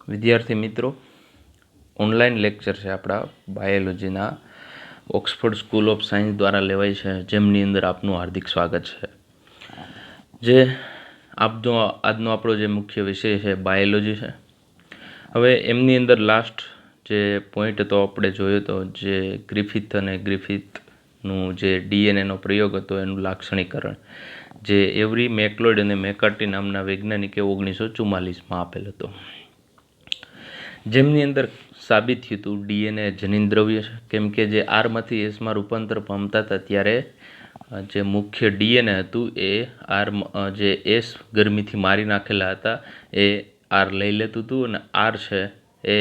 વિદ્યાર્થી મિત્રો, online lecture છે આપણા બાયોલોજીના ઓક્સફોર્ડ સ્કૂલ ઓફ સાયન્સ દ્વારા લેવાય છે, જેમની અંદર આપનું હાર્દિક સ્વાગત છે. જે આજનો આપણો જે મુખ્ય વિષય છે બાયોલોજી છે. હવે એમની અંદર લાસ્ટ જે પોઈન્ટ હતો આપણે જોયો હતો, જે ગ્રિફિથનું જે ડીએનએનો પ્રયોગ હતો એનું લાક્ષણિકરણ, જે એવરી મેકલોઇડ અને મેકાર્ટી નામના વૈજ્ઞાનિકે 1944માં આપેલ હતો, જેમની અંદર સાબિત થયું હતું ડીએનએ જનીન દ્રવ્ય છે. કેમ કે જે આરમાંથી એસમાં રૂપાંતર પામતા હતા ત્યારે જે મુખ્ય ડીએનએ હતું એ આર જે એસ ગરમીથી મારી નાખેલા હતા એ આર લઈ લેતું હતું અને આર છે એ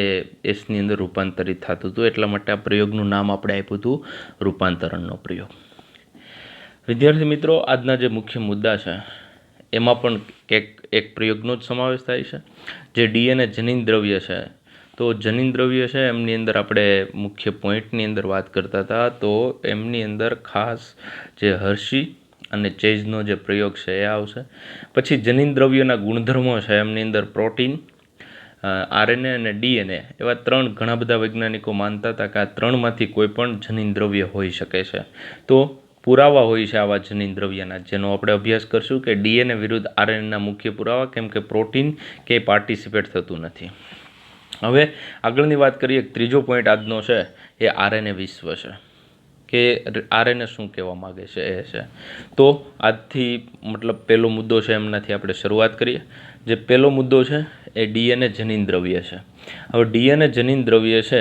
એસની અંદર રૂપાંતરિત થતું હતું. એટલા માટે આ પ્રયોગનું નામ આપણે આપ્યું હતું રૂપાંતરણનો પ્રયોગ. વિદ્યાર્થી મિત્રો, આજના જે મુખ્ય મુદ્દા છે એમાં પણ એક પ્રયોગનો જ સમાવેશ થાય છે, જે ડીએનએ જનીન દ્રવ્ય છે. તો જનીન દ્રવ્ય છે એમની અંદર આપણે મુખ્ય પોઈન્ટની અંદર વાત કરતા હતા, તો એમની અંદર ખાસ જે હર્શી અને ચેઝનો જે પ્રયોગ છે એ આવશે. પછી જનીન દ્રવ્યના ગુણધર્મો છે, એમની અંદર પ્રોટીન, આરએનએ અને ડીએનએ એવા ત્રણ ઘણા બધા વૈજ્ઞાનિકો માનતા હતા કે આ ત્રણમાંથી કોઈ પણ જનીન દ્રવ્ય હોઈ શકે છે. તો પુરાવા હોય છે આવા જનીન દ્રવ્યના, જેનો આપણે અભ્યાસ કરશું કે ડીએનએ વિરુદ્ધ આરએનએના મુખ્ય પુરાવા, કેમ કે પ્રોટીન કે પાર્ટિસિપેટ થતું નથી. હવે આગળની વાત કરીએ, ત્રીજો પોઈન્ટ આજનો છે એ આરએનએ વિશ્વ છે, કે આરએનએ શું કહેવા માગે છે એ છે. તો આજથી મતલબ પહેલો મુદ્દો છે એમનાથી આપણે શરૂઆત કરીએ. જે પહેલો મુદ્દો છે એ ડીએનએ જનીન દ્રવ્ય છે. હવે ડીએનએ જનીન દ્રવ્ય છે,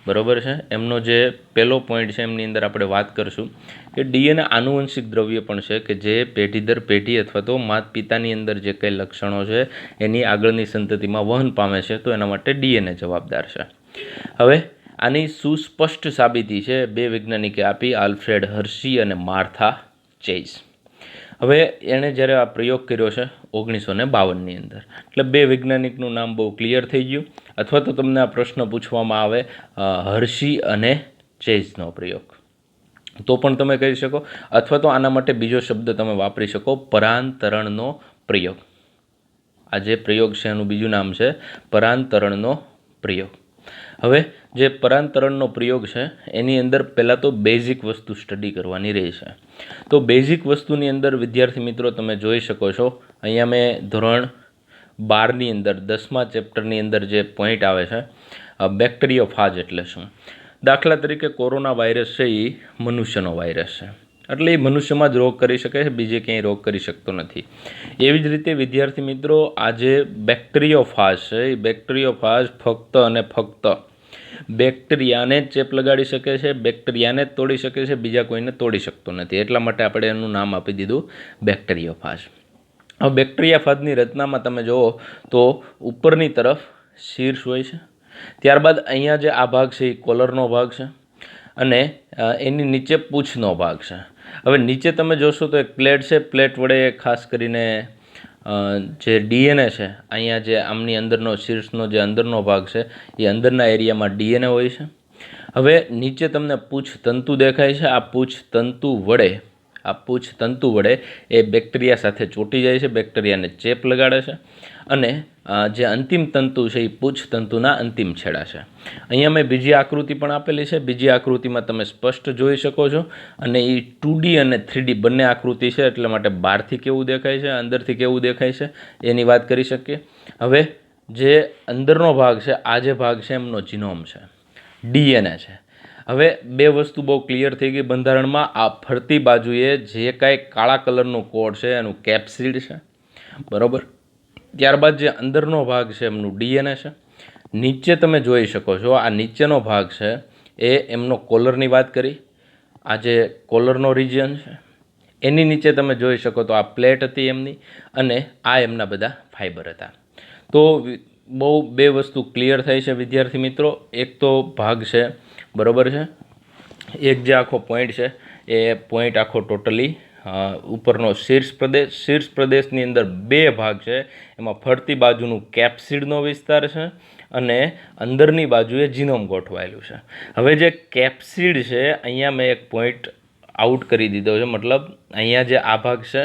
બરાબર છે, એમનો જે પહેલો પોઈન્ટ છે એમની અંદર આપણે વાત કરીશું કે ડીએનએ આનુવંશિક દ્રવ્ય પણ છે, કે જે પેઢી દર પેઢી અથવા તો માતા પિતાની અંદર જે કંઈ લક્ષણો છે એની આગળની સંતતિમાં વહન પામે છે. તો એના માટે ડીએનએ જવાબદાર છે. હવે આની સુસ્પષ્ટ સાબિતી છે બે વૈજ્ઞાનિકે આપી, આલ્ફ્રેડ હર્શી અને માર્થા ચેઝ. હવે એણે જ્યારે આ પ્રયોગ કર્યો છે 1952ની અંદર, એટલે બે વૈજ્ઞાનિકનું નામ બહુ ક્લિયર થઈ ગયું. અથવા તો તમને આ પ્રશ્ન પૂછવામાં આવે હર્શી અને ચેઝનો પ્રયોગ, તો પણ તમે કહી શકો, અથવા તો આના માટે બીજો શબ્દ તમે વાપરી શકો, પરાંતરણનો પ્રયોગ. આ જે પ્રયોગ છે એનું બીજું નામ છે પરાંતરણનો પ્રયોગ. હવે જે પરાંતરણનો પ્રયોગ છે એની અંદર પહેલાં તો બેઝિક વસ્તુ સ્ટડી કરવાની રહે છે. તો બેઝિક વસ્તુની અંદર વિદ્યાર્થી મિત્રો તમે જોઈ શકો છો, અહીંયા મેં ધોરણ 12ની અંદર 10મા ચેપ્ટરની અંદર જે પોઈન્ટ આવે છે, બેક્ટેરિયોફાજ એટલે શું. દાખલા તરીકે કોરોના વાયરસ છે એ મનુષ્યનો વાયરસ છે, એટલે એ મનુષ્યમાં જ રોગ કરી શકે છે, બીજે ક્યાંય રોગ કરી શકતો નથી. એવી જ રીતે વિદ્યાર્થી મિત્રો, આ જે બેક્ટેરિયોફાજ છે એ બેક્ટેરિયોફાજ ફક્ત અને ફક્ત બેક્ટેરિયાને જ ચેપ લગાડી શકે છે, બેક્ટેરિયાને જ તોડી શકે છે, બીજા કોઈને તોડી શકતો નથી. એટલા માટે આપણે એનું નામ આપી દીધું બેક્ટેરિયોફાજ. હવે બેક્ટેરિયાફાજની રચનામાં તમે જુઓ તો ઉપરની તરફ શીર્ષ હોય છે, ત્યારબાદ અહીંયા જે આ ભાગ છે એ કોલરનો ભાગ છે, અને એની નીચે પૂંછનો ભાગ છે. હવે નીચે તમે જોશો તો એક પ્લેટ છે, પ્લેટ વડે ખાસ કરીને જે ડીએનએ છે, અહીંયા જે આમની અંદરનો શીર્ષનો જે અંદરનો ભાગ છે એ અંદરના એરિયામાં ડીએનએ હોય છે. હવે નીચે તમને પૂંછ તંતુ દેખાય છે. આ પૂંછ તંતુ વડે એ બેક્ટેરિયા સાથે ચોંટી જાય છે, બેક્ટેરિયાને ચેપ લગાડે છે, અને જે અંતિમ તંતુ છે એ પૂંછ તંતુના અંતિમ છેડા છે. અહીંયા મેં બીજી આકૃતિ પણ આપેલી છે. બીજી આકૃતિમાં તમે સ્પષ્ટ જોઈ શકો છો, અને એ 2D અને 3D બંને આકૃતિ છે, એટલે માટે બહારથી કેવું દેખાય છે, અંદરથી કેવું દેખાય છે એની વાત કરી શકીએ. હવે જે અંદરનો ભાગ છે, આ જે ભાગ છે એમનો જીનોમ છે, ડીએનએ છે. હવે બે વસ્તુ બહુ ક્લિયર થઈ ગઈ બંધારણમાં. આ ફરતી બાજુએ જે કાંઈ કાળા કલરનું કોડ છે એનું કેપ્સિડ છે, બરાબર. ત્યારબાદ જે અંદરનો ભાગ છે એમનું ડીએનએ છે. નીચે તમે જોઈ શકો છો, આ નીચેનો ભાગ છે એ એમનો કોલરની વાત કરી, આ જે કોલરનો રિજિયન છે એની નીચે તમે જોઈ શકો તો આ પ્લેટ હતી એમની, અને આ એમના બધા ફાઈબર હતા. તો બહુ બે વસ્તુ ક્લિયર થઈ છે વિદ્યાર્થી મિત્રો. એક તો ભાગ છે, બરાબર છે, એક જે આખો પોઈન્ટ છે એ પોઈન્ટ આખો ટોટલી ઉપરનો શીર્ષ પ્રદેશની અંદર બે ભાગ છે, એમાં ફરતી બાજુનું કેપ્સિડનો વિસ્તાર છે અને અંદરની બાજુએ જીનોમ ગોઠવાયેલું છે. હવે જે કેપ્સિડ છે, અહીંયા મેં એક પોઈન્ટ આઉટ કરી દીધો છે. મતલબ અહીંયા જે આ ભાગ છે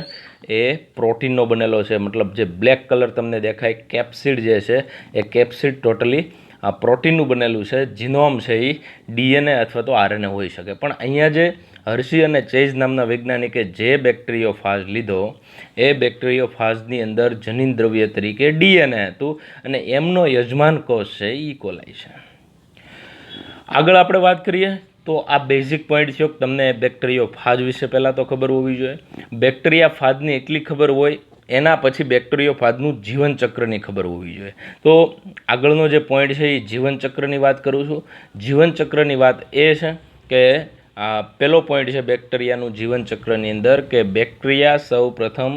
એ પ્રોટીનનો બનેલો છે. મતલબ જે બ્લેક કલર તમને દેખાય કેપ્સિડ જે છે એ કેપ્સિડ ટોટલી આ પ્રોટીનનું બનેલું છે. જીનોમ છે એ ડીએનએ અથવા તો આરએનએ હોઈ શકે. પણ અહીંયા જે હર્શી અને ચેઝ નામના વૈજ્ઞાનિકે જે બેક્ટેરિયોફાજ લીધો એ બેક્ટેરિયોફાજની અંદર જનીન દ્રવ્ય તરીકે ડીએનએ હતું અને એમનો યજમાન કોષ છે ઈ કોલાઈ છે. આગળ આપણે વાત કરીએ તો આ બેઝિક પોઈન્ટ થયો કે તમને બેક્ટેરિયોફાજ વિશે પહેલાં તો ખબર હોવી જોઈએ. બેક્ટેરિયાફાજની એટલી ખબર હોય એના પછી બેક્ટેરિયોફાજનું જીવનચક્રની ખબર હોવી જોઈએ. તો આગળનો જે પોઈન્ટ છે એ જીવનચક્રની વાત કરું છું. જીવનચક્રની વાત એ છે કે પહેલો પોઈન્ટ છે બેક્ટેરિયાનું જીવનચક્રની અંદર કે બેક્ટેરિયા સૌ પ્રથમ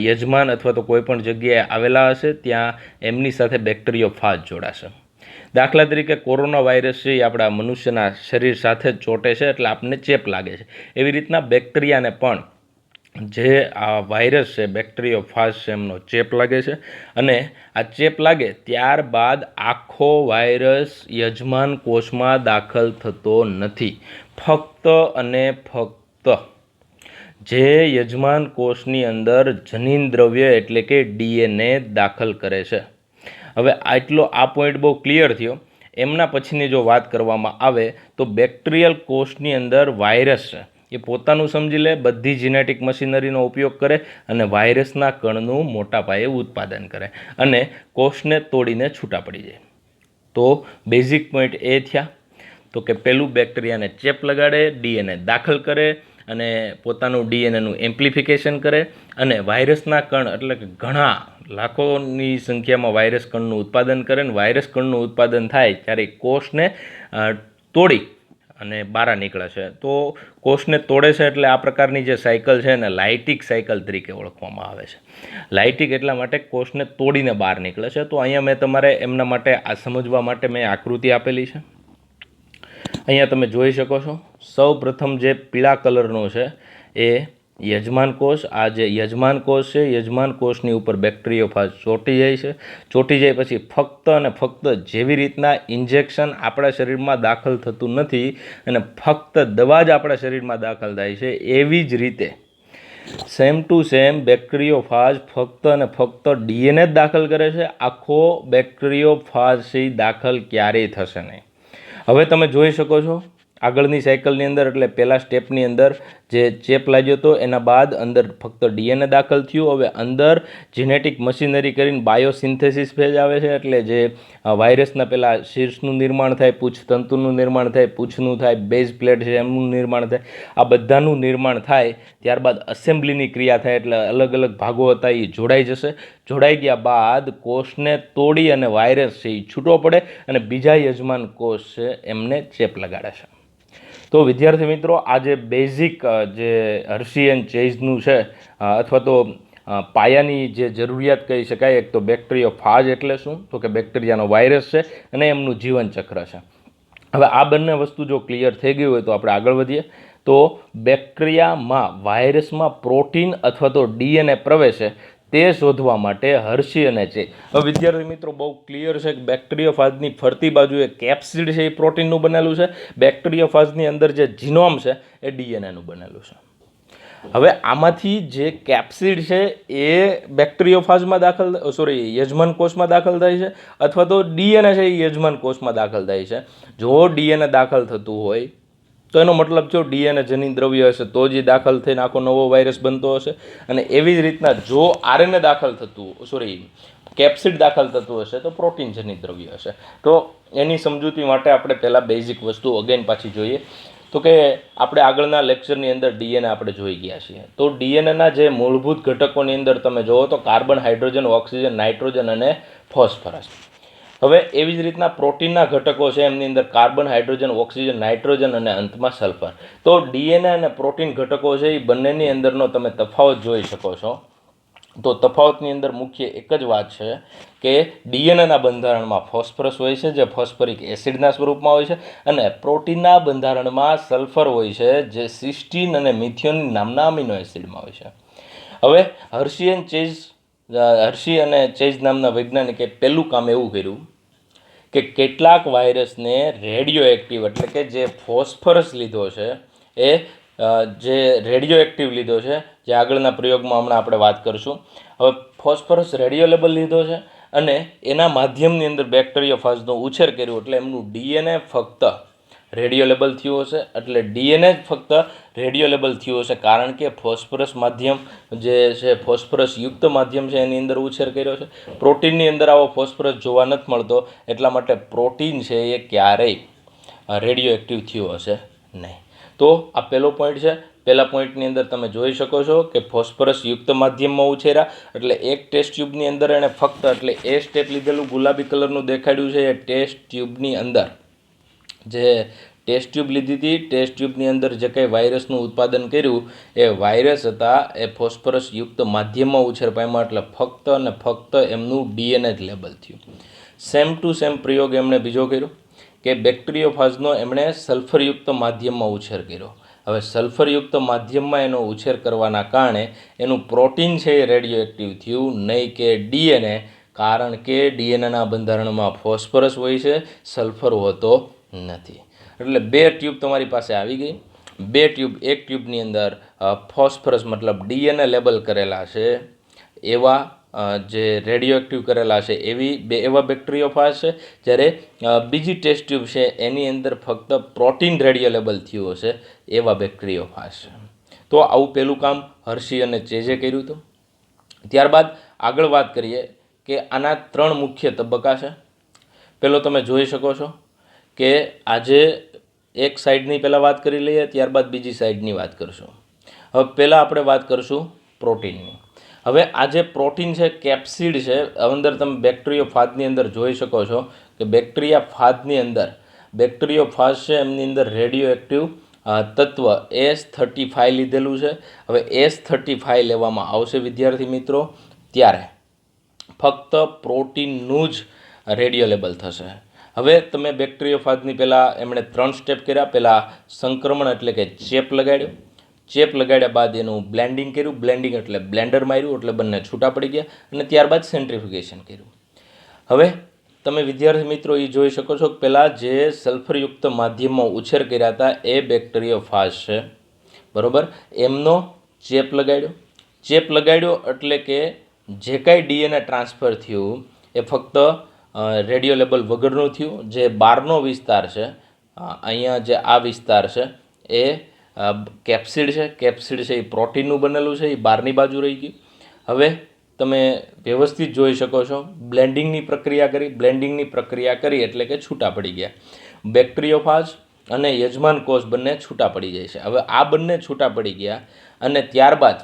યજમાન અથવા તો કોઈ પણ જગ્યાએ આવેલા હશે ત્યાં એમની સાથે બેક્ટેરિયોફાજ જોડાશે. દાખલા તરીકે કોરોના વાયરસ છે એ આપણા મનુષ્યના શરીર સાથે જ ચોંટે છે એટલે આપણને ચેપ લાગે છે. એવી રીતના બેક્ટેરિયાને પણ જે આ વાયરસ છે બેક્ટેરિયોફાજ છે એમનો ચેપ લાગે છે અને આ ચેપ લાગે ત્યારબાદ આખો વાયરસ યજમાન કોષમાં દાખલ થતો નથી. ફક્ત અને ફક્ત જે યજમાન કોષની અંદર જનીન દ્રવ્ય એટલે કે ડીએનએ દાખલ કરે છે. હવે આટલો આ પોઈન્ટ બહુ ક્લિયર થયો. એમના પછીની જો વાત કરવામાં આવે તો બેક્ટેરિયલ કોષની અંદર વાયરસ છે એ પોતાનું સમજી લે, બધી જીનેટિક મશીનરીનો ઉપયોગ કરે અને વાયરસના કણનું મોટા પાયે ઉત્પાદન કરે અને કોષને તોડીને છૂટા પડી જાય. તો બેઝિક પોઈન્ટ એ થયા તો કે પહેલું બેક્ટેરિયાને ચેપ લગાડે, ડીએનએ દાખલ કરે અને પોતાનું ડીએનએનું એમ્પ્લિફિકેશન કરે અને વાયરસના કણ એટલે કે ઘણા લાખોની સંખ્યામાં વાયરસ કણનું ઉત્પાદન કરે અને વાયરસ કણનું ઉત્પાદન થાય ત્યારે કોષને તોડી અને બહાર નીકળે છે. તો કોષને તોડે છે એટલે આ પ્રકારની જે સાયકલ છે એને લાઇટિક સાયકલ તરીકે ઓળખવામાં આવે છે. લાઇટિક એટલા માટે કોષને તોડીને બહાર નીકળે છે. તો અહીંયા મેં તમારે એમના માટે આ સમજવા માટે મેં આકૃતિ આપેલી છે. અહીંયા તમે જોઈ શકો છો સૌ પ્રથમ જે પીળા કલરનો છે એ યજમાન કોષ. આ જે યજમાન કોષ છે યજમાન કોષની ઉપર બેક્ટેરિયોફાજ ચોંટી જાય છે. ચોંટી જાય પછી ફક્ત અને ફક્ત જેવી રીતના ઇન્જેક્શન આપણા શરીરમાં દાખલ થતું નથી અને ફક્ત દવા જ આપણા શરીરમાં દાખલ થાય છે એવી જ રીતે સેમ ટુ સેમ બેક્ટેરિયોફાજ ફક્ત અને ફક્ત ડીએનએ જ દાખલ કરે છે. આખો બેક્ટેરિયોફાજ છે દાખલ ક્યારેય થશે નહીં. હવે તમે જોઈ શકો છો આગળની સાયકલની અંદર એટલે પહેલા સ્ટેપની અંદર જે ચેપ લાગ્યો હતો એના બાદ અંદર ફક્ત ડીએનએ દાખલ થયું. હવે અંદર જીનેટિક મશીનરી કરીને બાયોસિન્થેસિસ ફેઝ આવે છે એટલે જે વાયરસના પહેલાં શીર્ષનું નિર્માણ થાય, પૂંછતંતુનું નિર્માણ થાય, પૂંછનું થાય, બેઝ પ્લેટ છે એમનું નિર્માણ થાય. આ બધાનું નિર્માણ થાય ત્યારબાદ અસેમ્બલીની ક્રિયા થાય એટલે અલગ અલગ ભાગો હતા એ જોડાઈ જશે. જોડાઈ ગયા બાદ કોષને તોડી અને વાયરસ છે એ છૂટો પડે અને બીજા યજમાન કોષ છે એમને ચેપ લગાડે છે. તો વિદ્યાર્થી મિત્રો આ જે બેઝિક જે હર્શી એન્ડ ચેઝનું છે અથવા તો પાયાની જે જરૂરિયાત કહી શકાય એક તો બેક્ટેરિયોફાજ એટલે શું તો કે બેક્ટેરિયાનો વાયરસ છે અને એમનું જીવનચક્ર છે. હવે આ બંને વસ્તુ જો ક્લિયર થઈ ગઈ હોય તો આપણે આગળ વધીએ. તો બેક્ટેરિયામાં વાયરસમાં પ્રોટીન અથવા તો ડીએનએ પ્રવેશે તે શોધવા માટે હર્શી અને ચેઝ. હવે વિદ્યાર્થી મિત્રો બહુ ક્લિયર છે કે બેક્ટેરિયોફાજની ફરતી બાજુએ કેપ્સિડ છે એ પ્રોટીનનું બનેલું છે. બેક્ટેરિયોફાજની અંદર જે જીનોમ છે એ ડીએનએનું બનેલું છે. હવે આમાંથી જે કેપ્સિડ છે એ બેક્ટેરિયોફાજમાં યજમાન કોષમાં દાખલ થાય છે અથવા તો ડીએનએ છે એ યજમાન કોષમાં દાખલ થાય છે. જો ડીએનએ દાખલ થતું હોય તો એનો મતલબ જો ડીએનએ જનીન દ્રવ્ય હશે તો જ દાખલ થઈને આખો નવો વાયરસ બનતો હશે. અને એવી જ રીતના જો આરએનએ દાખલ થતું કેપ્સિડ દાખલ થતું હશે તો પ્રોટીન જનીન દ્રવ્ય હશે. તો એની સમજૂતી માટે આપણે પહેલાં બેઝિક વસ્તુ અગેન પાછી જોઈએ તો કે આપણે આગળના લેક્ચરની અંદર ડીએનએ આપણે જોઈ ગયા છીએ. તો ડીએનએના જે મૂળભૂત ઘટકોની અંદર તમે જુઓ તો કાર્બન, હાઇડ્રોજન, ઓક્સિજન, નાઇટ્રોજન અને ફોસ્ફરસ. હવે એવી જ રીતના પ્રોટીનના ઘટકો છે એમની અંદર કાર્બન, હાઇડ્રોજન, ઓક્સિજન, નાઇટ્રોજન અને અંતમાં સલ્ફર. તો ડીએનએ અને પ્રોટીન ઘટકો છે એ બંનેની અંદરનો તમે તફાવત જોઈ શકો છો. તો તફાવતની અંદર મુખ્ય એક જ વાત છે કે ડીએનએના બંધારણમાં ફોસ્ફરસ હોય છે જે ફોસ્ફરિક એસિડના સ્વરૂપમાં હોય છે અને પ્રોટીનના બંધારણમાં સલ્ફર હોય છે જે સિસ્ટીન અને મિથિયોનિન નામના અમીનો એસિડમાં હોય છે. હવે હર્શી અને ચેઝ નામના વૈજ્ઞાનિકે પહેલું કામ એવું કર્યું કે કેટલાક વાયરસને રેડિયો એક્ટિવ એટલે કે જે ફોસ્ફરસ લીધો છે એ જે રેડિયો એક્ટિવ લીધો છે, જે આગળના પ્રયોગમાં હમણાં આપણે વાત કરીશું. હવે ફોસ્ફરસ રેડિયો લેબલ લીધો છે અને એના માધ્યમની અંદર બેક્ટેરિયોફાજનો ઉછેર કર્યો એટલે એમનું ડીએનએ ફક્ત રેડિયો લેબલ થયું હશે. એટલે ડીએનએ જ ફક્ત રેડિયો લેબલ થયું હશે કારણ કે ફોસ્ફરસ માધ્યમ જે છે, ફોસ્ફરસ યુક્ત માધ્યમ છે, એની અંદર ઉછેર કર્યો છે. પ્રોટીનની અંદર આવો ફોસ્ફરસ જોવા નથી મળતો, એટલા માટે પ્રોટીન છે એ ક્યારેય રેડિયો એક્ટિવ થયું હશે નહીં. તો આ પહેલો પોઈન્ટ છે. પહેલા પોઈન્ટની અંદર તમે જોઈ શકો છો કે ફોસ્ફરસ યુક્ત માધ્યમમાં ઉછેર્યા એટલે એક ટેસ્ટ ટ્યુબની અંદર એણે ફક્ત એટલે એ સ્ટેપ લીધેલું ગુલાબી કલરનું દેખાડ્યું છે. એ ટેસ્ટ ટ્યુબની અંદર જે ટેસ્ટ ટ્યુબ લીધી હતી, ટેસ્ટ ટ્યુબની અંદર જે કંઈ વાયરસનું ઉત્પાદન કર્યું એ વાયરસ હતા એ ફોસ્ફરસ યુક્ત માધ્યમમાં ઉછેર પામ્યા એટલે ફક્ત અને ફક્ત એમનું ડીએનએ જ લેબલ થયું. સેમ ટુ સેમ પ્રયોગ એમણે બીજો કર્યો કે બેક્ટેરિયોફાજનો એમણે સલ્ફરયુક્ત માધ્યમમાં ઉછેર કર્યો. હવે સલ્ફરયુક્ત માધ્યમમાં એનો ઉછેર કરવાના કારણે એનું પ્રોટીન છે એ રેડિયો એક્ટિવ થયું, નહીં કે ડીએનએ, કારણ કે ડીએનએના બંધારણમાં ફોસ્ફરસ હોય છે, સલ્ફર હોતો નથી. એટલે બે ટ્યુબ તમારી પાસે આવી ગઈ. બે ટ્યુબ, એક ટ્યુબની અંદર ફોસ્ફરસ મતલબ ડીએનએ લેબલ કરેલા છે એવા જે રેડિયો એક્ટિવ કરેલા છે એવા બેક્ટેરિયોફાજ છે, જ્યારે બીજી ટેસ્ટ ટ્યુબ છે એની અંદર ફક્ત પ્રોટીન રેડિયો લેબલ થયું હશે એવા બેક્ટેરિયોફાજ છે. તો આવું પહેલું કામ હર્શી અને ચેઝે કર્યું હતું. ત્યારબાદ આગળ વાત કરીએ કે આના 3 મુખ્ય તબક્કા છે. પહેલો તમે જોઈ શકો છો કે આજે એક સાઈડની પહેલાં વાત કરી લઈએ, ત્યારબાદ બીજી સાઈડની વાત કરશું. હવે પહેલાં આપણે વાત કરશું પ્રોટીનની. હવે આ જે પ્રોટીન છે, કેપ્સિડ છે, અંદર તમે બેક્ટેરિયોફાજની અંદર જોઈ શકો છો કે બેક્ટેરિયોફાજ છે એમની અંદર રેડિયો એક્ટિવ તત્વ S35 લીધેલું છે. હવે S35 લેવામાં આવશે વિદ્યાર્થી મિત્રો ત્યારે ફક્ત પ્રોટીનનું જ રેડિયો લેબલ થશે. હવે તમે બેક્ટેરિયોફાજની પહેલાં એમણે 3 સ્ટેપ કર્યા. પહેલાં સંક્રમણ એટલે કે ચેપ લગાડ્યો. ચેપ લગાડ્યા બાદ એનું બ્લેન્ડિંગ કર્યું. બ્લેન્ડિંગ એટલે બ્લેન્ડર માર્યું એટલે બંને છૂટા પડી ગયા અને ત્યારબાદ સેન્ટ્રીફ્યુગેશન કર્યું. હવે તમે વિદ્યાર્થી મિત્રો એ જોઈ શકો છો કે પહેલાં જે સલ્ફરયુક્ત માધ્યમમાં ઉછેર કર્યા હતા એ બેક્ટેરિયોફાજ છે, બરાબર, એમનો ચેપ લગાડ્યો. ચેપ લગાડ્યો એટલે કે જે કાંઈ ડીએનએ ટ્રાન્સફર થયું એ ફક્ત રેડિયો લેબલ વગરનું થયું. જે બહારનો વિસ્તાર છે, અહીંયા જે આ વિસ્તાર છે એ કેપ્સિડ છે. કેપ્સિડ છે એ પ્રોટીનનું બનેલું છે, એ બહારની બાજુ રહી ગયું. હવે તમે વ્યવસ્થિત જોઈ શકો છો બ્લેન્ડિંગની પ્રક્રિયા કરી એટલે કે છૂટા પડી ગયા. બેક્ટેરિયોફાજ અને યજમાન કોષ બંને છૂટા પડી જાય છે. હવે આ બંને છૂટા પડી ગયા અને ત્યારબાદ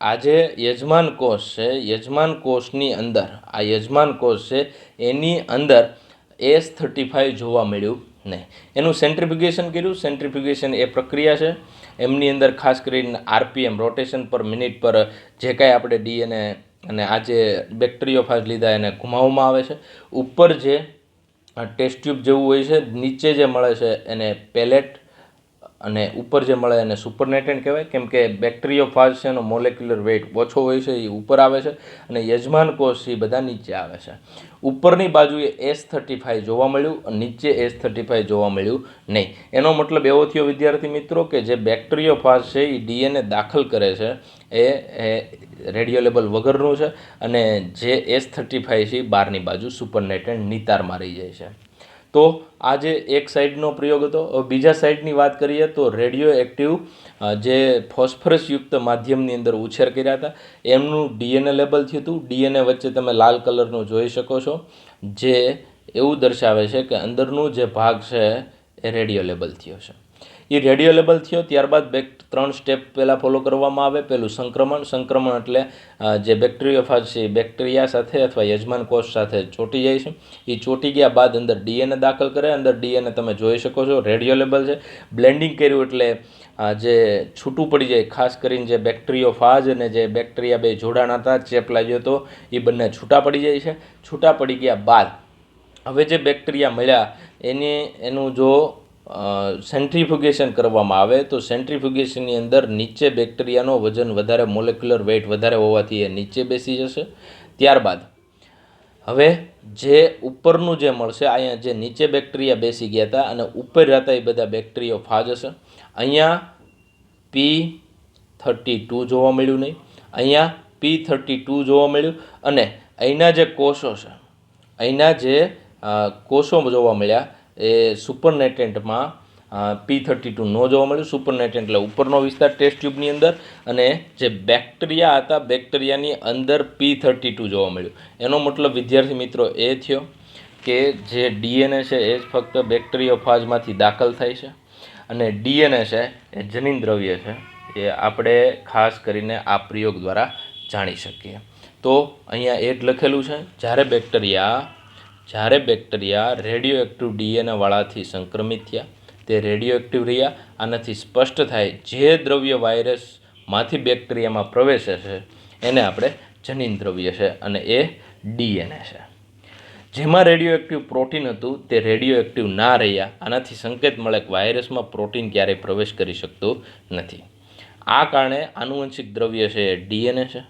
આ જે યજમાન કોષ છે, યજમાન કોષની અંદર આ યજમાન કોષ છે એની અંદર S35 જોવા મળ્યું નહીં. એનું સેન્ટ્રીફ્યુગેશન કર્યું. સેન્ટ્રીફ્યુગેશન એ પ્રક્રિયા છે, એમની અંદર ખાસ કરીને RPM રોટેશન પર મિનિટ પર જે કાંઈ આપણે ડીએનએ અને આ જે બેક્ટેરિયોફાજ લીધા એને ઘુમાવવામાં આવે છે. ઉપર જે ટેસ્ટ ટ્યુબ જેવું હોય છે, નીચે જે મળે છે એને પેલેટ અને ઉપર જે મળે એને સુપરનેટેન્ટ કહેવાય, કેમ કે બેક્ટેરિયોફાજ છે એનો મોલેક્યુલર વેઇટ ઓછો હોય છે, એ ઉપર આવે છે અને યજમાન કોષ એ બધા નીચે આવે છે. ઉપરની બાજુએ S35 જોવા મળ્યું, નીચે S35 જોવા મળ્યું નહીં. એનો મતલબ એવો થયો વિદ્યાર્થી મિત્રો કે જે બેક્ટેરિયોફાજ છે એ ડીએનએ દાખલ કરે છે એ રેડિયો લેબલ વગરનું છે અને જે S35 છે એ બહારની બાજુ સુપરનેટેન્ટ નિતારમાં રહી જાય છે. તો આ જે એક સાઈડનો પ્રયોગ હતો. બીજા સાઈડની વાત કરીએ તો રેડિયો એક્ટિવ જે ફોસ્ફરસયુક્ત માધ્યમની અંદર ઉછેર કર્યા હતા એમનું ડીએનએ લેબલ થયું હતું. ડીએનએ વચ્ચે તમે લાલ કલરનું જોઈ શકો છો, જે એવું દર્શાવે છે કે અંદરનું જે ભાગ છે એ રેડિયો લેબલ થયો છે. એ રેડિયો લેબલ થયો ત્યારબાદ 3 સ્ટેપ પહેલાં ફોલો કરવામાં આવે. પહેલું સંક્રમણ એટલે જે બેક્ટેરિયોફાજ છે એ બેક્ટેરિયા સાથે અથવા યજમાન કોષ સાથે ચોંટી જાય છે. એ ચોંટી ગયા બાદ અંદર ડીએનએ દાખલ કરે. અંદર ડીએનએ તમે જોઈ શકો છો રેડિયો લેબલ છે. બ્લેન્ડિંગ કર્યું એટલે જે છૂટું પડી જાય, ખાસ કરીને જે બેક્ટેરિયોફાજ અને જે બેક્ટેરિયા બે જોડાણ હતા, ચેપ લાગ્યો હતો, એ બંને છૂટા પડી જાય છે. છૂટા પડી ગયા બાદ હવે જે બેક્ટેરિયા મળ્યા એનું જો સેન્ટ્રીફ્યુગેશન કરવામાં આવે તો સેન્ટ્રીફ્યુગેશનની અંદર નીચે બેક્ટેરિયાનો વજન વધારે, મોલેક્યુલર વેઇટ વધારે હોવાથી એ નીચે બેસી જશે. ત્યારબાદ હવે જે ઉપરનું જે મળશે, અહીંયા જે નીચે બેક્ટેરિયા બેસી ગયા હતા અને ઉપર રહેતા એ બધા બેક્ટેરિયોફાજ હશે. અહીંયા P32 જોવા મળ્યું નહીં, અહીંયા P32 જોવા મળ્યું, અને અહીંના જે કોષો છે, અહીંના જે કોષો જોવા મળ્યા એ સુપરનેટેન્ટમાં P32 ન જોવા મળ્યું. સુપરનેટેન્ટ એટલે ઉપરનો વિસ્તાર ટેસ્ટ ટ્યુબની અંદર, અને જે બેક્ટેરિયા હતા બેક્ટેરિયાની અંદર P32 જોવા મળ્યું. એનો મતલબ વિદ્યાર્થી મિત્રો એ થયો કે જે ડીએનએ છે એ જ ફક્ત બેક્ટેરિયોફાજમાંથી દાખલ થાય છે, અને ડીએનએ છે એ જનીન દ્રવ્ય છે, એ આપણે ખાસ કરીને આ પ્રયોગ દ્વારા જાણી શકીએ. તો અહીંયા એ જ લખેલું છે, જ્યારે બેક્ટેરિયા રેડિયો એક્ટિવ ડીએનએવાળાથી સંક્રમિત થયા તે રેડિયો એક્ટિવ રહ્યા. આનાથી સ્પષ્ટ થાય જે દ્રવ્ય વાયરસમાંથી બેક્ટેરિયામાં પ્રવેશે છે એને આપણે જનીન દ્રવ્ય છે, અને એ ડીએનએ છે. જેમાં રેડિયો એક્ટિવ પ્રોટીન હતું તે રેડિયો એક્ટિવ ના રહ્યા. આનાથી સંકેત મળે કે વાયરસમાં પ્રોટીન ક્યારેય પ્રવેશ કરી શકતું નથી. આ કારણે આનુવંશિક દ્રવ્ય છે એ ડીએનએ છે,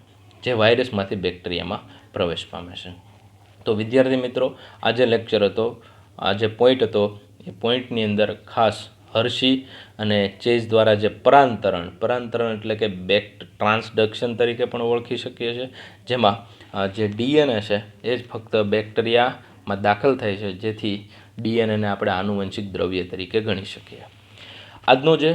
જે વાયરસમાંથી બેક્ટેરિયામાં પ્રવેશ પામે છે. તો વિદ્યાર્થી મિત્રો, આ જે લેક્ચર હતો, આ જે પોઈન્ટ હતો, એ પોઈન્ટની અંદર ખાસ હર્શી અને ચેઝ દ્વારા જે પરાંતરણ એટલે કે ટ્રાન્સડક્શન તરીકે પણ ઓળખી શકીએ છીએ, જેમાં જે ડીએનએ છે એ જ ફક્ત બેક્ટેરિયામાં દાખલ થાય છે, જેથી ડીએનએને આપણે આનુવંશિક દ્રવ્ય તરીકે ગણી શકીએ. આજનો જે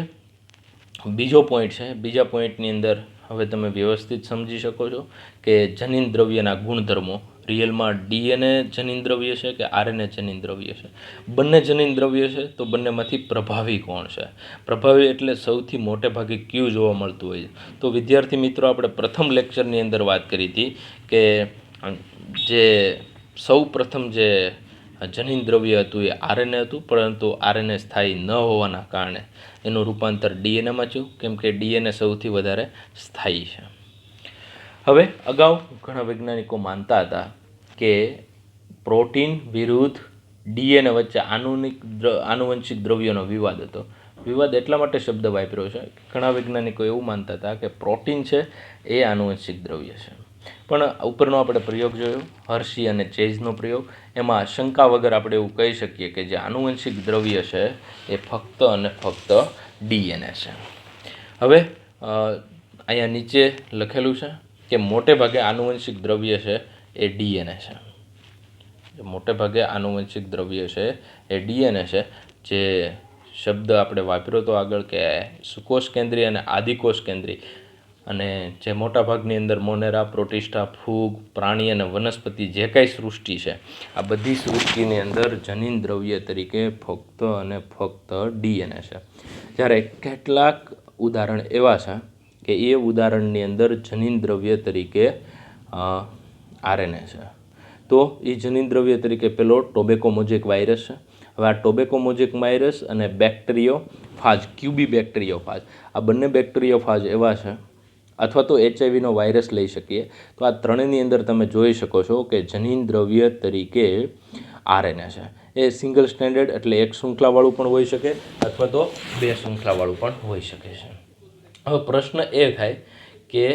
બીજો પોઈન્ટ છે, બીજા પોઈન્ટની અંદર હવે તમે વ્યવસ્થિત સમજી શકો છો કે જનીન દ્રવ્યના ગુણધર્મો. રિયલમાં ડીએનએ જનીન દ્રવ્ય છે કે આરએનએ જનીન દ્રવ્ય છે? બંને જનીન દ્રવ્ય છે. તો બંનેમાંથી પ્રભાવી કોણ છે? પ્રભાવી એટલે સૌથી મોટે ભાગે ક્યુ જોવા મળતું હોય છે. તો વિદ્યાર્થી મિત્રો, આપણે પ્રથમ લેક્ચરની અંદર વાત કરી હતી કે જે સૌ પ્રથમ જે જનીન દ્રવ્ય હતું એ આરએનએ હતું, પરંતુ આરએનએ સ્થાયી ન હોવાના કારણે એનું રૂપાંતર ડીએનએમાં થયું, કેમ કે ડીએનએ સૌથી વધારે સ્થાયી છે. હવે અગાઉ ઘણા વૈજ્ઞાનિકો માનતા હતા કે પ્રોટીન વિરુદ્ધ ડીએનએ વચ્ચે આનુવંશિક દ્રવ્યોનો વિવાદ હતો. વિવાદ એટલા માટે શબ્દ વાપર્યો છે, ઘણા વૈજ્ઞાનિકો એવું માનતા હતા કે પ્રોટીન છે એ આનુવંશિક દ્રવ્ય છે. પણ ઉપરનો આપણે પ્રયોગ જોયો, હર્શી અને ચેઝનો પ્રયોગ, એમાં શંકા વગર આપણે એવું કહી શકીએ કે જે આનુવંશિક દ્રવ્ય છે એ ફક્ત અને ફક્ત ડીએનએ છે. હવે અહીંયા નીચે લખેલું છે કે મોટે ભાગે આનુવંશિક દ્રવ્ય છે એ ડીએનએ છે. મોટે ભાગે આનુવંશિક દ્રવ્ય છે એ ડીએનએ છે. જે શબ્દ આપણે વાપર્યો હતો આગળ કે સુકોષ કેન્દ્રી અને આદિકોષ કેન્દ્રી, અને જે મોટા ભાગની અંદર મોનેરા, પ્રોટિસ્ટા, ફૂગ, પ્રાણી અને વનસ્પતિ જે કાંઈ સૃષ્ટિ છે, આ બધી સૃષ્ટિની અંદર જનીન દ્રવ્ય તરીકે ફક્ત અને ફક્ત ડીએનએ છે. જ્યારે કેટલાક ઉદાહરણ એવા છે કે એ ઉદાહરણની અંદર જનીન દ્રવ્ય તરીકે આરએનએ છે. તો એ જનીન દ્રવ્ય તરીકે પેલો ટોબેકો મોઝેક વાયરસ છે. હવે આ ટોબેકો મોઝેક વાયરસ અને બેક્ટેરિયોફાજ, ક્યુબી બેક્ટેરિયોફાજ, આ બંને બેક્ટેરિયોફાજ એવા છે, અથવા તો એચઆઈવીનો વાયરસ લઈ શકીએ. તો આ ત્રણેયની અંદર તમે જોઈ શકો છો કે જનીન દ્રવ્ય તરીકે આરએનએ છે. એ સિંગલ સ્ટેન્ડર્ડ એટલે એક શૃંખલાવાળું પણ હોઈ શકે, અથવા તો બે શૃંખલાવાળું પણ હોઈ શકે છે. હવે પ્રશ્ન એ થાય કે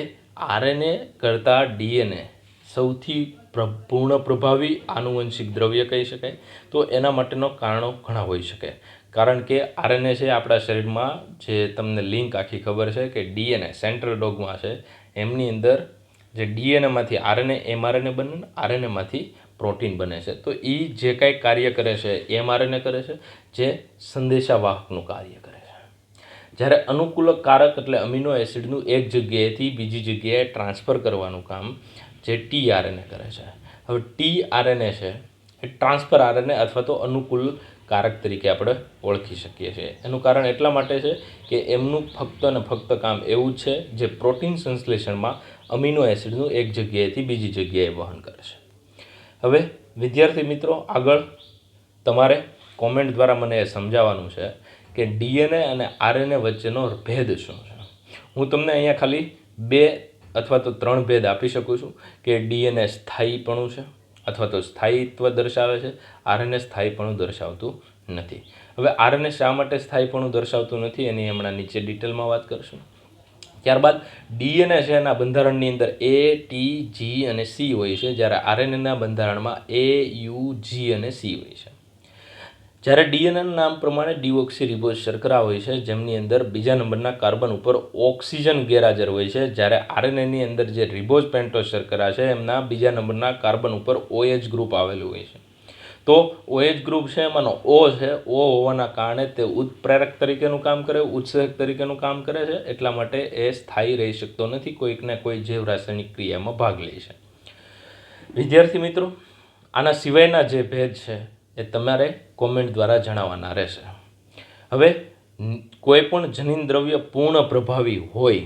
આરએનએ કરતાં ડીએનએ સૌથી પૂર્ણ પ્રભાવી આનુવંશિક દ્રવ્ય કહી શકાય? તો એના માટેનો કારણો ઘણા હોઈ શકે. કારણ કે આરએનએ છે આપણા શરીરમાં, જે તમને લિંક આખી ખબર છે કે ડીએનએ સેન્ટ્રલ ડોગમા છે, એમની અંદર જે ડીએનએમાંથી આરએનએ એમઆરએનએ બને, આરએનએમાંથી પ્રોટીન બને છે. તો એ જે કાંઈ કાર્ય કરે છે એમઆરએનએ કરે છે, જે સંદેશાવાહકનું કાર્ય કરે છે. જ્યારે અનુકૂલક કારક એટલે અમીનો એસિડનું એક જગ્યાએથી બીજી જગ્યાએ ટ્રાન્સફર કરવાનું કામ જે ટીઆરએનએ કરે છે. હવે ટીઆરએનએ છે એ ટ્રાન્સફર આરએનએ અથવા તો અનુકૂલ કારક તરીકે આપણે ઓળખી શકીએ છીએ. એનું કારણ એટલા માટે છે કે એમનું ફક્ત અને ફક્ત કામ એવું છે જે પ્રોટીન સંશ્લેષણમાં અમીનો એસિડનું એક જગ્યાએથી બીજી જગ્યાએ વહન કરે છે. હવે વિદ્યાર્થી મિત્રો, આગળ તમારે કોમેન્ટ દ્વારા મને એ સમજાવવાનું છે કે ડીએનએ અને આરએનએ વચ્ચેનો ભેદ શું છે. હું તમને અહીંયા ખાલી 2 અથવા તો 3 ભેદ આપી શકું છું કે ડીએનએ સ્થાયીપણું છે અથવા તો સ્થાયીત્વ દર્શાવે છે, આરએનએ સ્થાયીપણું દર્શાવતું નથી. હવે આરએનએ શા માટે સ્થાયીપણું દર્શાવતું નથી એની હમણાં નીચે ડિટેલમાં વાત કરીશું. ત્યારબાદ ડીએનએ છે એના બંધારણની અંદર એ, ટી, જી અને સી હોય છે, જ્યારે આરએનએના બંધારણમાં એ, યુ, જી અને સી હોય છે. જ્યારે ડીએનએના નામ પ્રમાણે ડીઓક્સીરિબોઝ શર્કરા હોય છે, જેમની અંદર બીજા નંબરના કાર્બન ઉપર ઓક્સિજન ગેરહાજર હોય છે, જ્યારે આરએનએની અંદર જે રિબોઝ પેન્ટોઝ શર્કરા છે એમના બીજા નંબરના કાર્બન ઉપર OH ગ્રુપ આવેલું હોય છે. તો OH ગ્રુપ છે એમાંનો O છે, O હોવાના કારણે તે ઉત્પ્રેરક તરીકેનું કામ કરે, ઉત્સેચક તરીકેનું કામ કરે છે, એટલા માટે એ સ્થાયી રહી શકતો નથી, કોઈક ને કોઈ જૈવ રાસાયણિક ક્રિયામાં ભાગ લે છે. વિદ્યાર્થી મિત્રો, આના સિવાયના જે ભેદ છે એ તમારે કોમેન્ટ દ્વારા જણાવવાના રહેશે. હવે કોઈ પણ જનીન દ્રવ્ય પૂર્ણ પ્રભાવી હોય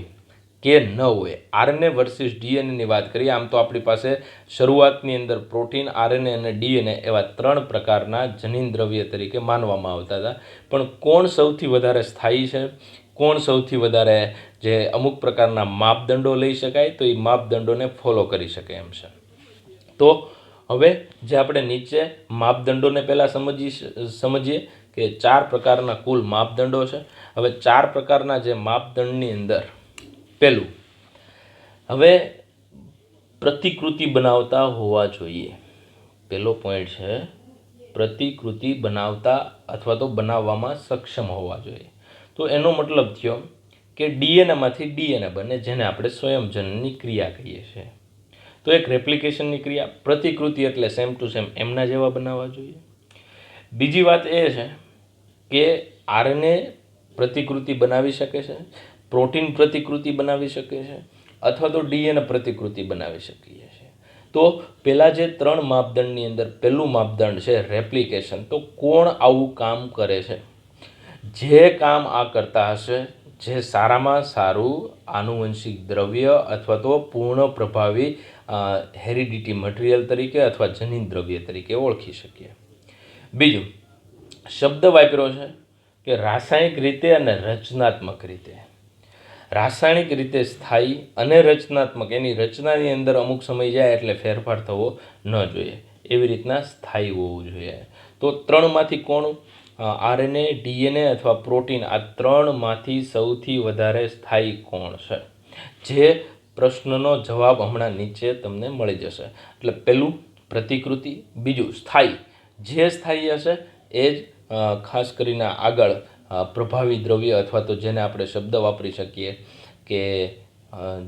કે ન હોય, આરએનએ વર્સિસ ડીએનએની વાત કરીએ, આમ તો આપણી પાસે શરૂઆતની અંદર પ્રોટીન, આરએનએ અને ડીએનએ એવા 3 પ્રકારના જનીન દ્રવ્ય તરીકે માનવામાં આવતા હતા. પણ કોણ સૌથી વધારે સ્થાયી છે, કોણ સૌથી વધારે જે અમુક પ્રકારના માપદંડો લઈ શકાય, તો એ માપદંડોને ફોલો કરી શકે એમ છે. તો હવે જે આપણે નીચે માપદંડોને પહેલાં સમજીએ કે 4 પ્રકારના કુલ માપદંડો છે. હવે 4 પ્રકારના જે માપદંડની અંદર પહેલું, હવે પ્રતિકૃતિ બનાવતા હોવા જોઈએ. પહેલો પોઈન્ટ છે પ્રતિકૃતિ બનાવતા અથવા તો બનાવવામાં સક્ષમ હોવા જોઈએ. તો એનો મતલબ થયો કે ડીએનએમાંથી ડીએનએ બને, જેને આપણે સ્વયંજનનની ક્રિયા કહીએ છીએ. તો એક રેપ્લિકેશનની ક્રિયા. પ્રતિકૃતિ એટલે સેમ ટુ સેમ એમના જેવા બનાવવા જોઈએ. બીજી વાત એ છે કે આરએનએ પ્રતિકૃતિ બનાવી શકે છે, પ્રોટીન પ્રતિકૃતિ બનાવી શકે છે, અથવા તો ડીએનએ પ્રતિકૃતિ બનાવી શકીએ છીએ. તો પહેલાં જે 3 માપદંડની અંદર પહેલું માપદંડ છે રેપ્લિકેશન. તો કોણ આવું કામ કરે છે? જે કામ આ કરતા હશે, જે સારામાં સારું આનુવંશિક દ્રવ્ય અથવા તો પૂર્ણ પ્રભાવી હેરિડિટી મટીરિયલ તરીકે અથવા જનીન દ્રવ્ય તરીકે ઓળખી શકીએ. બીજું શબ્દ વાપર્યો છે કે રાસાયણિક રીતે અને રચનાત્મક રીતે. રાસાયણિક રીતે સ્થાયી અને રચનાત્મક, એની રચનાની અંદર અમુક સમય જાય એટલે ફેરફાર થવો ન જોઈએ, એવી રીતના સ્થાયી હોવું જોઈએ. તો 3માંથી કોણ? આરએનએ, ડીએનએ અથવા પ્રોટીન, આ 3માંથી સૌથી વધારે સ્થાયી કોણ છે? જે પ્રશ્નનો જવાબ હમણાં નીચે તમને મળી જશે. એટલે પહેલું પ્રતિકૃતિ, બીજું સ્થાયી. જે સ્થાયી હશે એ જ ખાસ કરીને આગળ પ્રભાવી દ્રવ્ય અથવા તો જેને આપણે શબ્દ વાપરી શકીએ કે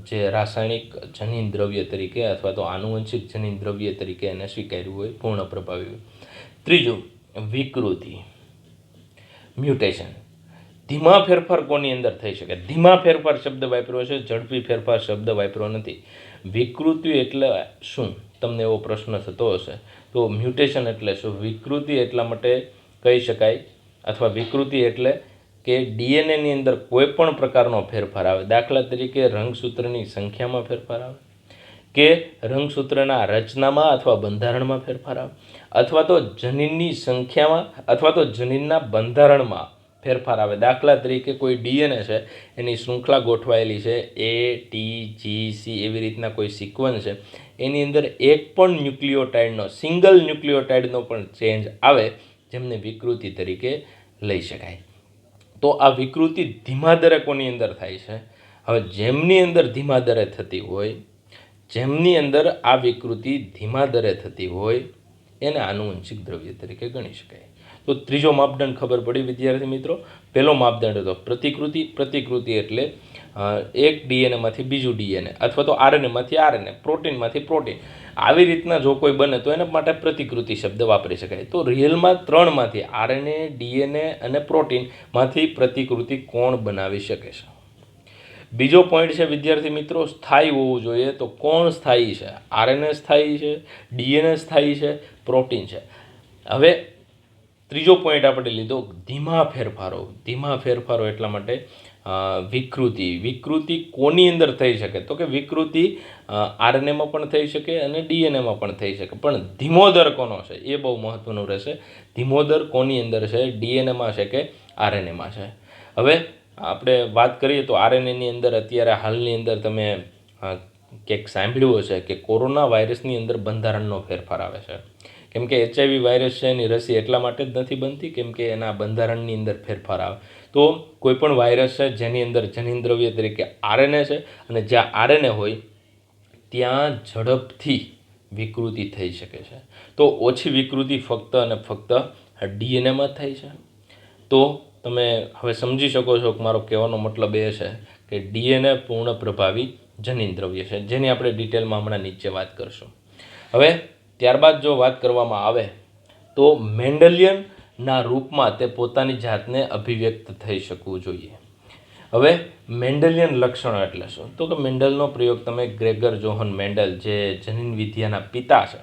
જે રાસાયણિક જનીન દ્રવ્ય તરીકે અથવા તો આનુવંશિક જનીન દ્રવ્ય તરીકે એને સ્વીકાર્યું હોય, પૂર્ણ પ્રભાવી હોય. ત્રીજું વિકૃતિ, મ્યુટેશન. ધીમા ફેરફાર કોની અંદર થઈ શકે? ધીમા ફેરફાર શબ્દ વાપર્યો છે, ઝડપી ફેરફાર શબ્દ વાપર્યો નથી. વિકૃતિ એટલે શું? તમને એવો પ્રશ્ન થતો હશે. તો મ્યુટેશન એટલે શું? વિકૃતિ એટલા માટે કહી શકાય અથવા વિકૃતિ એટલે કે ડીએનએની અંદર કોઈ પણ પ્રકારનો ફેરફાર આવે. દાખલા તરીકે રંગસૂત્રની સંખ્યામાં ફેરફાર આવે, કે રંગસૂત્રના રચનામાં અથવા બંધારણમાં ફેરફાર આવે, અથવા તો જનીનની સંખ્યામાં અથવા તો જનીનના બંધારણમાં ફેરફાર આવે. દાખલા તરીકે કોઈ ડીએનએ છે, એની શૃંખલા ગોઠવાયેલી છે, ATGC એવી રીતના કોઈ સિક્વન્સ છે, એની અંદર એક પણ ન્યુક્લિયોટાઇડનો, સિંગલ ન્યુક્લિયોટાઇડનો પણ ચેન્જ આવે, જેમને વિકૃતિ તરીકે લઈ શકાય. તો આ વિકૃતિ ધીમા દરે કોની અંદર થાય છે? હવે જેમની અંદર ધીમા દરે થતી હોય, જેમની અંદર આ વિકૃતિ ધીમા દરે થતી હોય, એને આનુવંશિક દ્રવ્ય તરીકે ગણી શકાય. તો ત્રીજો માપદંડ ખબર પડી વિદ્યાર્થી મિત્રો. પહેલો માપદંડ હતો પ્રતિકૃતિ. પ્રતિકૃતિ એટલે એક ડીએનએમાંથી બીજું ડીએનએ અથવા તો આરએનએમાંથી આરએનએ, પ્રોટીનમાંથી પ્રોટીન, આવી રીતના જો કોઈ બને તો એના માટે પ્રતિકૃતિ શબ્દ વાપરી શકાય. તો રિયલમાં 3માંથી આરએનએ, ડીએનએ અને પ્રોટીનમાંથી પ્રતિકૃતિ કોણ બનાવી શકે છે? બીજો પોઈન્ટ છે વિદ્યાર્થી મિત્રો, સ્થાયી હોવું જોઈએ. તો કોણ સ્થાયી છે? આરએનએ સ્થાયી છે, ડીએનએ સ્થાયી છે, પ્રોટીન છે. હવે ત્રીજો પોઈન્ટ આપણે લીધો ધીમા ફેરફારો. ધીમા ફેરફારો એટલા માટે વિકૃતિ. વિકૃતિ કોની અંદર થઈ શકે? તો કે વિકૃતિ આરએનએમાં પણ થઈ શકે અને ડીએનએમાં પણ થઈ શકે, પણ ધીમો દર કોનો છે એ બહુ મહત્વનું રહેશે. ધીમો દર કોની અંદર છે? ડીએનએમાં છે કે આરએનએમાં છે? હવે આપણે વાત કરીએ તો આરએનએની અંદર અત્યારે હાલની અંદર તમે ક્યાંક સાંભળ્યું હશે કે કોરોના વાયરસની અંદર બંધારણનો ફેરફાર આવે છે. કેમ કે HIV વાયરસ છે એની રસી એટલા માટે જ નથી બનતી કેમ કે એના બંધારણની અંદર ફેરફાર આવે. તો કોઈપણ વાયરસ છે જેની અંદર જનીન દ્રવ્ય તરીકે આરએનએ છે, અને જ્યાં આરએનએ હોય ત્યાં ઝડપથી વિકૃતિ થઈ શકે છે. તો ઓછી વિકૃતિ ફક્ત અને ફક્ત ડીએનએમાં થાય છે. તો તમે હવે સમજી શકો છો કે મારો કહેવાનો મતલબ એ છે કે ડીએનએ પૂર્ણ પ્રભાવી જનીન દ્રવ્ય છે, જેની આપણે ડિટેલમાં હમણાં નીચે વાત કરશું. હવે ત્યારબાદ જો વાત કરવામાં આવે તો મેન્ડેલિયનના રૂપમાં તે પોતાની જાતને અભિવ્યક્ત થઈ શકવું જોઈએ. હવે મેન્ડેલિયન લક્ષણો એટલે શું? તો કે મેન્ડલનો પ્રયોગ તમે ગ્રેગર જોહન મેન્ડલ, જે જનીન વિદ્યાના પિતા છે,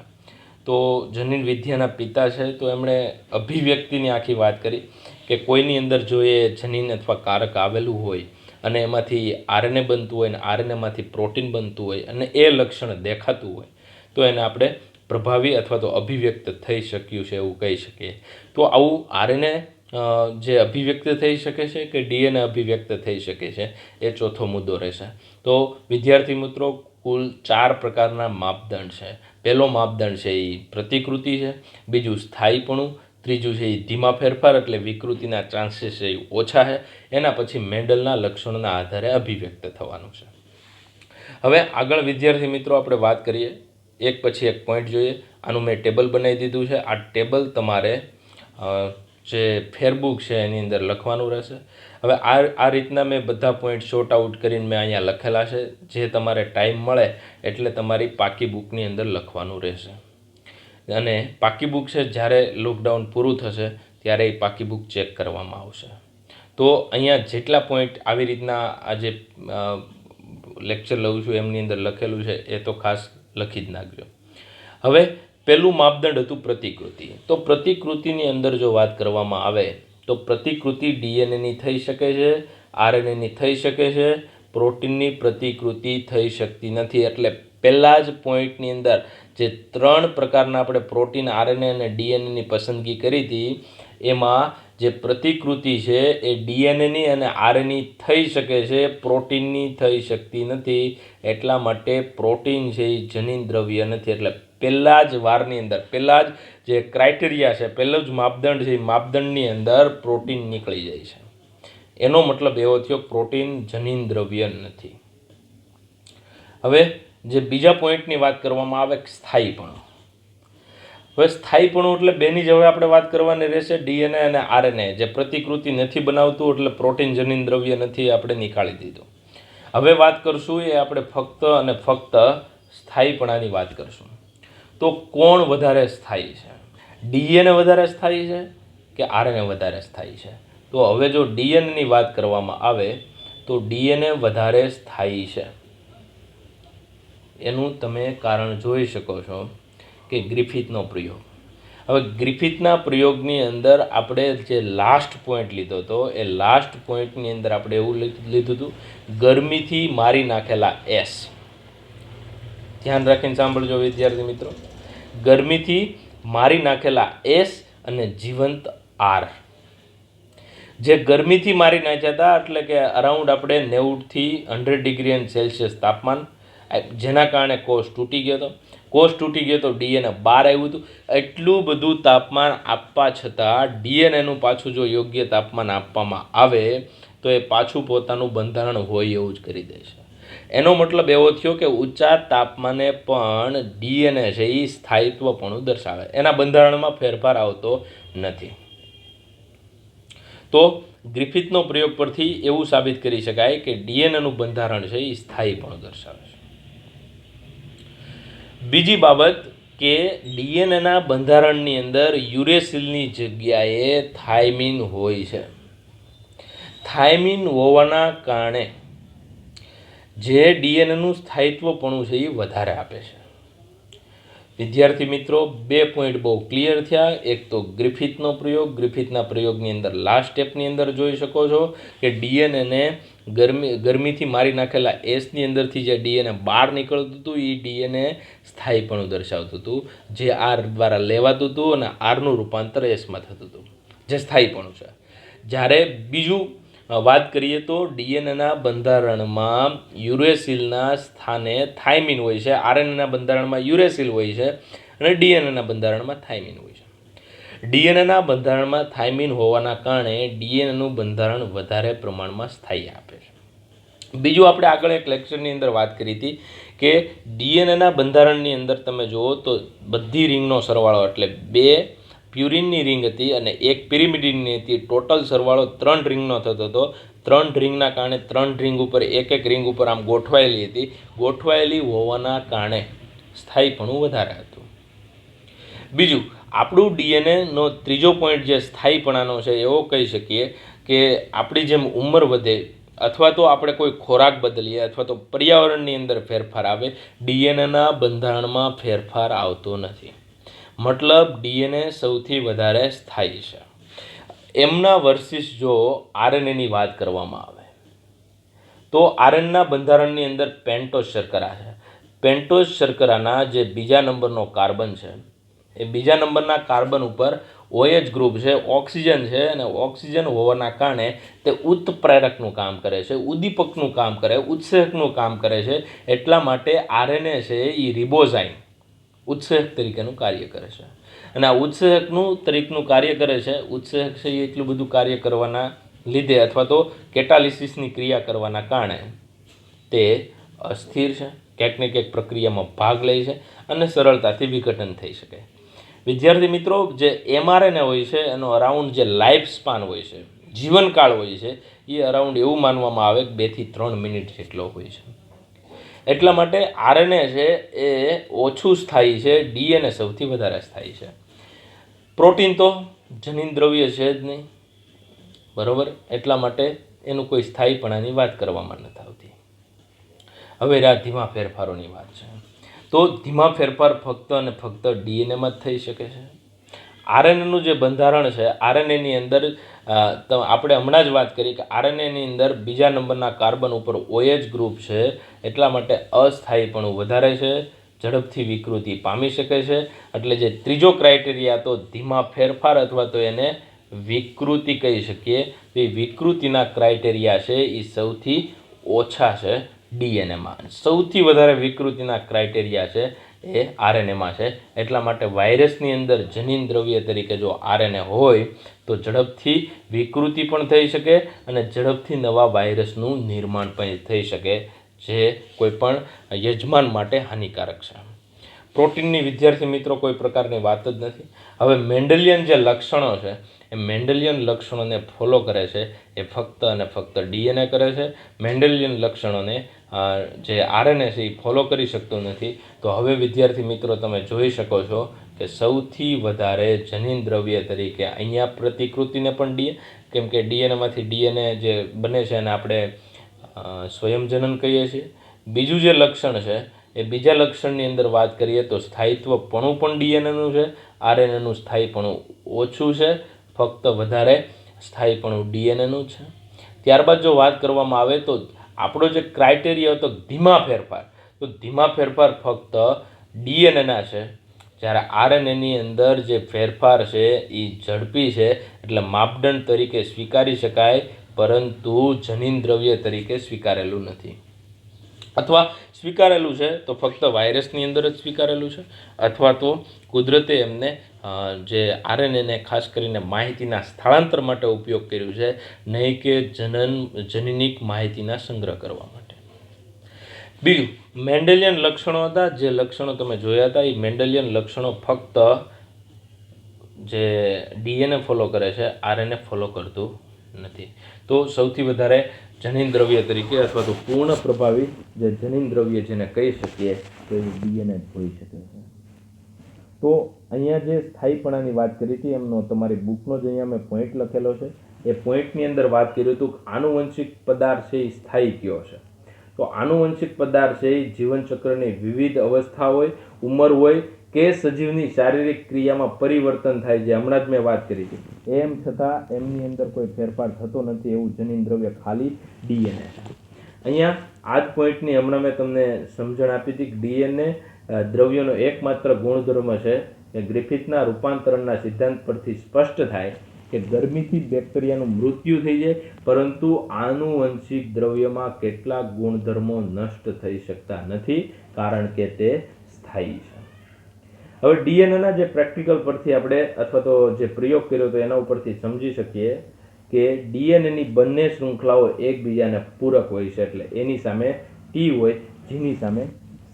તો જનીન વિદ્યાના પિતા છે, તો એમણે અભિવ્યક્તિની આખી વાત કરી કે કોઈની અંદર જો એ જનીન અથવા કારક આવેલું હોય અને એમાંથી આરએનએ બનતું હોય અને આરએનએમાંથી પ્રોટીન બનતું હોય અને એ લક્ષણ દેખાતું હોય તો એને આપણે પ્રભાવી અથવા તો અભિવ્યક્ત થઈ શક્યું છે એવું કહી શકીએ. તો આવું આરએનએ જે અભિવ્યક્ત થઈ શકે છે કે ડીએનએ અભિવ્યક્ત થઈ શકે છે, એ ચોથો મુદ્દો રહેશે. તો વિદ્યાર્થી મિત્રો, કુલ 4 પ્રકારના માપદંડ છે. પહેલો માપદંડ છે એ પ્રતિકૃતિ છે, બીજું સ્થાયીપણું, ત્રીજું છે એ ધીમા ફેરફાર એટલે વિકૃતિના ચાન્સીસ છે એ ઓછા છે, એના પછી મેન્ડલના લક્ષણોના આધારે અભિવ્યક્ત થવાનું છે. હવે આગળ વિદ્યાર્થી મિત્રો આપણે વાત કરીએ, એક પછી એક પોઈન્ટ જોઈએ. આનું મેં ટેબલ બનાવી દીધું છે. આ ટેબલ તમારે જે ફેરબુક છે એની અંદર લખવાનું રહેશે. હવે આ રીતના મેં બધા પોઈન્ટ શોર્ટ આઉટ કરીને મેં અહીંયા લખેલા છે, જે તમારે ટાઈમ મળે એટલે તમારી પાકી બુકની અંદર લખવાનું રહેશે. અને પાકી બુક છે જ્યારે લોકડાઉન પૂરું થશે ત્યારે એ પાકી બુક ચેક કરવામાં આવશે. તો અહીંયા જેટલા પોઈન્ટ આવી રીતના આજે લેક્ચર લઉં છું એમની અંદર લખેલું છે એ તો ખાસ લખી જ નાખજો. હવે પહેલું માપદંડ હતું પ્રતિકૃતિ. તો પ્રતિકૃતિની અંદર જો વાત કરવામાં આવે તો પ્રતિકૃતિ ડીએનએની થઈ શકે છે, આરએનએની થઈ શકે છે, પ્રોટીનની પ્રતિકૃતિ થઈ શકતી નથી. એટલે પહેલા જ પોઈન્ટની અંદર જે 3 પ્રકારના આપણે પ્રોટીન, આરએનએ અને ડીએનએની પસંદગી કરી હતી, એમાં જે પ્રતિકૃતિ છે એ ડીએનએની અને આરએનએ થઈ શકે છે, પ્રોટીનની થઈ શકતી નથી. એટલા માટે પ્રોટીન છે એ જનીન દ્રવ્ય નથી. એટલે પહેલા જ વારની અંદર, પહેલા જ જે ક્રાઇટેરિયા છે, પહેલો જ માપદંડ છે, એ માપદંડની અંદર પ્રોટીન નીકળી જાય છે. એનો મતલબ એવો થયો પ્રોટીન જનીન દ્રવ્ય નથી. હવે જે બીજા પોઈન્ટની વાત કરવામાં આવે સ્થાયીપણું. હવે સ્થાયીપણું એટલે બેની જ હવે આપણે વાત કરવાની રહેશે. ડીએનએ અને આરએનએ જે પ્રતિકૃતિ નથી બનાવતું એટલે પ્રોટીન જનીન દ્રવ્ય નથી, આપણે નીકાળી દીધું. હવે વાત કરશું એ આપણે ફક્ત અને ફક્ત સ્થાયીપણાની વાત કરશું. તો કોણ વધારે સ્થાયી છે? ડીએનએ વધારે સ્થાયી છે કે આરએનએ વધારે સ્થાયી છે? તો હવે જો ડીએનએની વાત કરવામાં આવે તો ડીએનએ વધારે સ્થાયી છે. એનું તમે કારણ જોઈ શકો છો કે ગ્રિફિથનો પ્રયોગ. હવે ગ્રિફિથના પ્રયોગની અંદર આપણે જે લાસ્ટ પોઈન્ટ લીધો હતો એ લાસ્ટ પોઈન્ટની અંદર આપણે એવું લીધું હતું, ગરમીથી મારી નાખેલા એસ. ધ્યાન રાખીને સાંભળજો વિદ્યાર્થી મિત્રો. ગરમીથી મારી નાખેલા એસ અને જીવંત આર. જે ગરમીથી મારી નાખ્યા હતા એટલે કે અરાઉન્ડ આપણે 90થી 100 ડિગ્રી સેલ્સિયસ તાપમાન, જેના કારણે કોષ તૂટી ગયો હતો. કોષ તૂટી ગયો તો ડીએનએ બહાર આવ્યું હતું. એટલું બધું તાપમાન આપવા છતાં ડીએનએનું પાછું જો યોગ્ય તાપમાન આપવામાં આવે તો એ પાછું પોતાનું બંધારણ હોય એવું જ કરી દે છે. એનો મતલબ એવો થયો કે ઊંચા તાપમાને પણ ડીએનએ છે એ સ્થાયિત્વપણું દર્શાવે, એના બંધારણમાં ફેરફાર આવતો નથી. તો ગ્રિફિથનો પ્રયોગ પરથી એવું સાબિત કરી શકાય કે ડીએનએનું બંધારણ છે એ સ્થાયીપણું દર્શાવે છે. બીજી બાબત કે ડીએનએના બંધારણની અંદર યુરેસિલની જગ્યાએ થાઇમિન હોય છે. થાઇમિન હોવાના કારણે જે ડીએનએનું સ્થાયિત્વપણું છે એ વધારે આપે છે. વિદ્યાર્થી મિત્રો, 2 પોઈન્ટ બહુ ક્લિયર થયા. એક તો ગ્રિફિથનો પ્રયોગ, ગ્રિફિથના પ્રયોગની અંદર લાસ્ટ સ્ટેપની અંદર જોઈ શકો છો કે ડીએનએને ગરમીથી મારી નાખેલા એસની અંદરથી જે ડીએનએ બહાર નીકળતું હતું એ ડીએનએ સ્થાયીપણું દર્શાવતું હતું, જે આર દ્વારા લેવાતું હતું અને આરનું રૂપાંતર એસમાં થતું હતું, જે સ્થાયીપણું છે. જ્યારે બીજું વાત કરીએ તો ડીએનએના બંધારણમાં યુરેસિલના સ્થાને થાઇમિન હોય છે, આરએનએના બંધારણમાં યુરેસિલ હોય છે અને ડીએનએના બંધારણમાં થાઇમિન હોય છે. ડીએનએના બંધારણમાં થાઇમિન હોવાના કારણે ડીએનએનું બંધારણ વધારે પ્રમાણમાં સ્થાયી આપે છે. બીજું આપણે આગળ એક લેક્ચરની અંદર વાત કરી હતી કે ડીએનએના બંધારણની અંદર તમે જુઓ તો બધી રિંગનો સરવાળો એટલે 2 પ્યુરિનની રિંગ હતી અને એક પિરિમિડિનની હતી. ટોટલ સરવાળો 3 રિંગનો થતો હતો. 3 રિંગના કારણે 3 રિંગ ઉપર એક રિંગ ઉપર આમ ગોઠવાયેલી હતી. ગોઠવાયેલી હોવાના કારણે સ્થાયીપણું વધારે હતું. બીજું, આપણું ડીએનએનો ત્રીજો પોઈન્ટ જે સ્થાયીપણાનો છે એવો કહી શકીએ કે આપણી જેમ ઉંમર વધે અથવા તો આપણે કોઈ ખોરાક બદલીએ અથવા તો પર્યાવરણની અંદર ફેરફાર આવે, ડીએનએના બંધારણમાં ફેરફાર આવતો નથી. મતલબ ડીએનએ સૌથી વધારે સ્થાયી છે. એમના વર્સિસ જો આરએનએની વાત કરવામાં આવે તો આરએનએના બંધારણની અંદર પેન્ટોઝ શર્કરા છે. પેન્ટોઝ શર્કરાના જે બીજા નંબરનો કાર્બન છે એ બીજા નંબરના કાર્બન ઉપર OH ગ્રુપ છે, ઓક્સિજન છે, અને ઓક્સિજન હોવાના કારણે તે ઉત્પ્રેરકનું કામ કરે છે, ઉદ્દીપકનું કામ કરે, ઉત્સેચકનું કામ કરે છે. એટલા માટે આરએનએ છે એ રિબોઝાઇમ ઉત્સેચક તરીકેનું કાર્ય કરે છે. અને આ ઉત્સેચકનું તરીકેનું કાર્ય કરે છે. ઉત્સેચક છે એ એટલું બધું કાર્ય કરવાના લીધે અથવા તો કેટાલિસિસની ક્રિયા કરવાના કારણે તે અસ્થિર છે, ક્યાંક ને ક્યાંક પ્રક્રિયામાં ભાગ લે છે અને સરળતાથી વિઘટન થઈ શકે. વિદ્યાર્થી મિત્રો, જે એમઆરએનએ હોય છે એનો અરાઉન્ડ જે લાઈફ સ્પાન હોય છે, જીવનકાળ હોય છે, એ અરાઉન્ડ એવું માનવામાં આવે કે 2 થી 3 મિનિટ જેટલો હોય છે. એટલા માટે આરએનએ છે એ ઓછું સ્થાયી છે, ડીએનએ સૌથી વધારે સ્થાયી છે. પ્રોટીન તો જનીન દ્રવ્ય છે જ નહીં, બરાબર. એટલા માટે એનું કોઈ સ્થાયીપણાની વાત કરવામાં નથી આવતી. હવે ધીમા ફેરફારોની વાત છે. તો ધીમા ફેરફાર ફક્ત અને ફક્ત ડીએનએમાં જ થઈ શકે છે. આરએનએનું જે બંધારણ છે, આરએનએની અંદર આપણે હમણાં જ વાત કરી કે આરએનએની અંદર બીજા નંબરના કાર્બન ઉપર OH ગ્રુપ છે. એટલા માટે અસ્થાયીપણું વધારે છે, ઝડપથી વિકૃતિ પામી શકે છે. એટલે જે ત્રીજો ક્રાઇટેરિયા તો ધીમા ફેરફાર અથવા તો એને વિકૃતિ કહી શકીએ. એ વિકૃતિના ક્રાઇટેરિયા છે એ સૌથી ઓછા છે ડીએનએમાં. સૌથી વધારે વિકૃતિના ક્રાઇટેરિયા છે એ આરએનએમાં છે. એટલા માટે વાયરસની અંદર જનીન દ્રવ્ય તરીકે જો આરએનએ હોય તો ઝડપથી વિકૃતિ પણ થઈ શકે અને ઝડપથી નવા વાયરસનું નિર્માણ પણ થઈ શકે, જે કોઈ પણ યજમાન માટે હાનિકારક છે. પ્રોટીનની વિદ્યાર્થી મિત્રો કોઈ પ્રકારની વાત જ નથી. હવે મેન્ડેલિયન જે લક્ષણો છે એ મેન્ડેલિયન લક્ષણોને ફોલો કરે છે એ ફક્ત અને ફક્ત ડીએનએ કરે છે. મેન્ડેલિયન લક્ષણોને જે આરએનએ છે એ ફોલો કરી શકતું નથી. તો હવે વિદ્યાર્થી મિત્રો તમે જોઈ શકો છો કે સૌથી વધારે જનીન દ્રવ્ય તરીકે અહીંયા પ્રતિકૃતિને પણ કેમ કે ડીએનએમાંથી ડીએનએ જે બને છે એને આપણે સ્વયંજનન કહીએ છીએ. બીજું જે લક્ષણ છે એ બીજા લક્ષણની અંદર વાત કરીએ તો સ્થાયિત્વપણું પણ ડીએનએનું છે, આરએનએનું સ્થાયીપણું ઓછું છે, ફક્ત વધારે સ્થાયીપણું ડીએનએનું છે. ત્યારબાદ જો વાત કરવામાં આવે તો આપણો જે ક્રાઇટેરિયા હતો ધીમા ફેરફાર, તો ધીમા ફેરફાર ફક્ત ડીએનએના છે, જ્યારે આરએનએની અંદર જે ફેરફાર છે એ ઝડપી છે. એટલે માપદંડ તરીકે સ્વીકારી શકાય, પરંતુ જનીન દ્રવ્ય તરીકે સ્વીકારેલું નથી. અથવા સ્વીકારેલું છે તો ફક્ત વાયરસની અંદર જ સ્વીકારેલું છે, અથવા તો કુદરતે એમને જે આરએનએને ખાસ કરીને માહિતીના સ્થળાંતર માટે ઉપયોગ કર્યું છે, નહીં કે જનનિક માહિતીના સંગ્રહ કરવા માટે. બીજું મેન્ડેલિયન લક્ષણો હતા. જે લક્ષણો તમે જોયા હતા એ મેન્ડેલિયન લક્ષણો ફક્ત જે ડીએનએ ફોલો કરે છે, આરએનએ ફોલો કરતું નથી. તો સૌથી વધારે જનીન દ્રવ્ય તરીકે અથવા તો પૂર્ણ પ્રભાવી જે જનીન દ્રવ્ય જેને કહી શકીએ તો એ ડીએનએ હોઈ શકે છે. તો અહીંયા જે સ્થાયીપણાની વાત કરી હતી એમનો તમારી બુકનો જ અહીંયા મેં પોઈન્ટ લખેલો છે. એ પોઈન્ટની અંદર વાત કર્યું હતું કે આનુવંશિક પદાર્થ છે એ સ્થાયી કયો છે. તો આનુવંશિક પદાર્થ છે એ જીવનચક્રની વિવિધ અવસ્થા હોય, ઉંમર હોય કે સજીવની શારીરિક ક્રિયામાં પરિવર્તન થાય, જે હમણાં જ મેં વાત કરી હતી. એમ છતાં એમની અંદર કોઈ ફેરફાર થતો નથી એવું જનીન દ્રવ્ય ખાલી ડીએનએ છે. અહીંયા આ જ પોઈન્ટની હમણાં મેં તમને સમજણ આપી હતી કે ડીએનએ દ્રવ્યનો એકમાત્ર ગુણધર્મ છે કે ગ્રિફિથના રૂપાંતરણના સિદ્ધાંત પરથી સ્પષ્ટ થાય કે ગરમીથી બેક્ટેરિયાનું મૃત્યુ થઈ જાય, પરંતુ આનુવંશિક દ્રવ્યમાં કેટલાક ગુણધર્મો નષ્ટ થઈ શકતા નથી, કારણ કે તે સ્થાયી છે. હવે ડીએનએના જે પ્રેક્ટિકલ પરથી આપણે અથવા તો જે પ્રયોગ કર્યો તો એના ઉપરથી સમજી શકીએ કે ડીએનએની બંને શૃંખલાઓ એકબીજાને પૂરક હોય છે. એટલે એની સામે ટી હોય, જીની સામે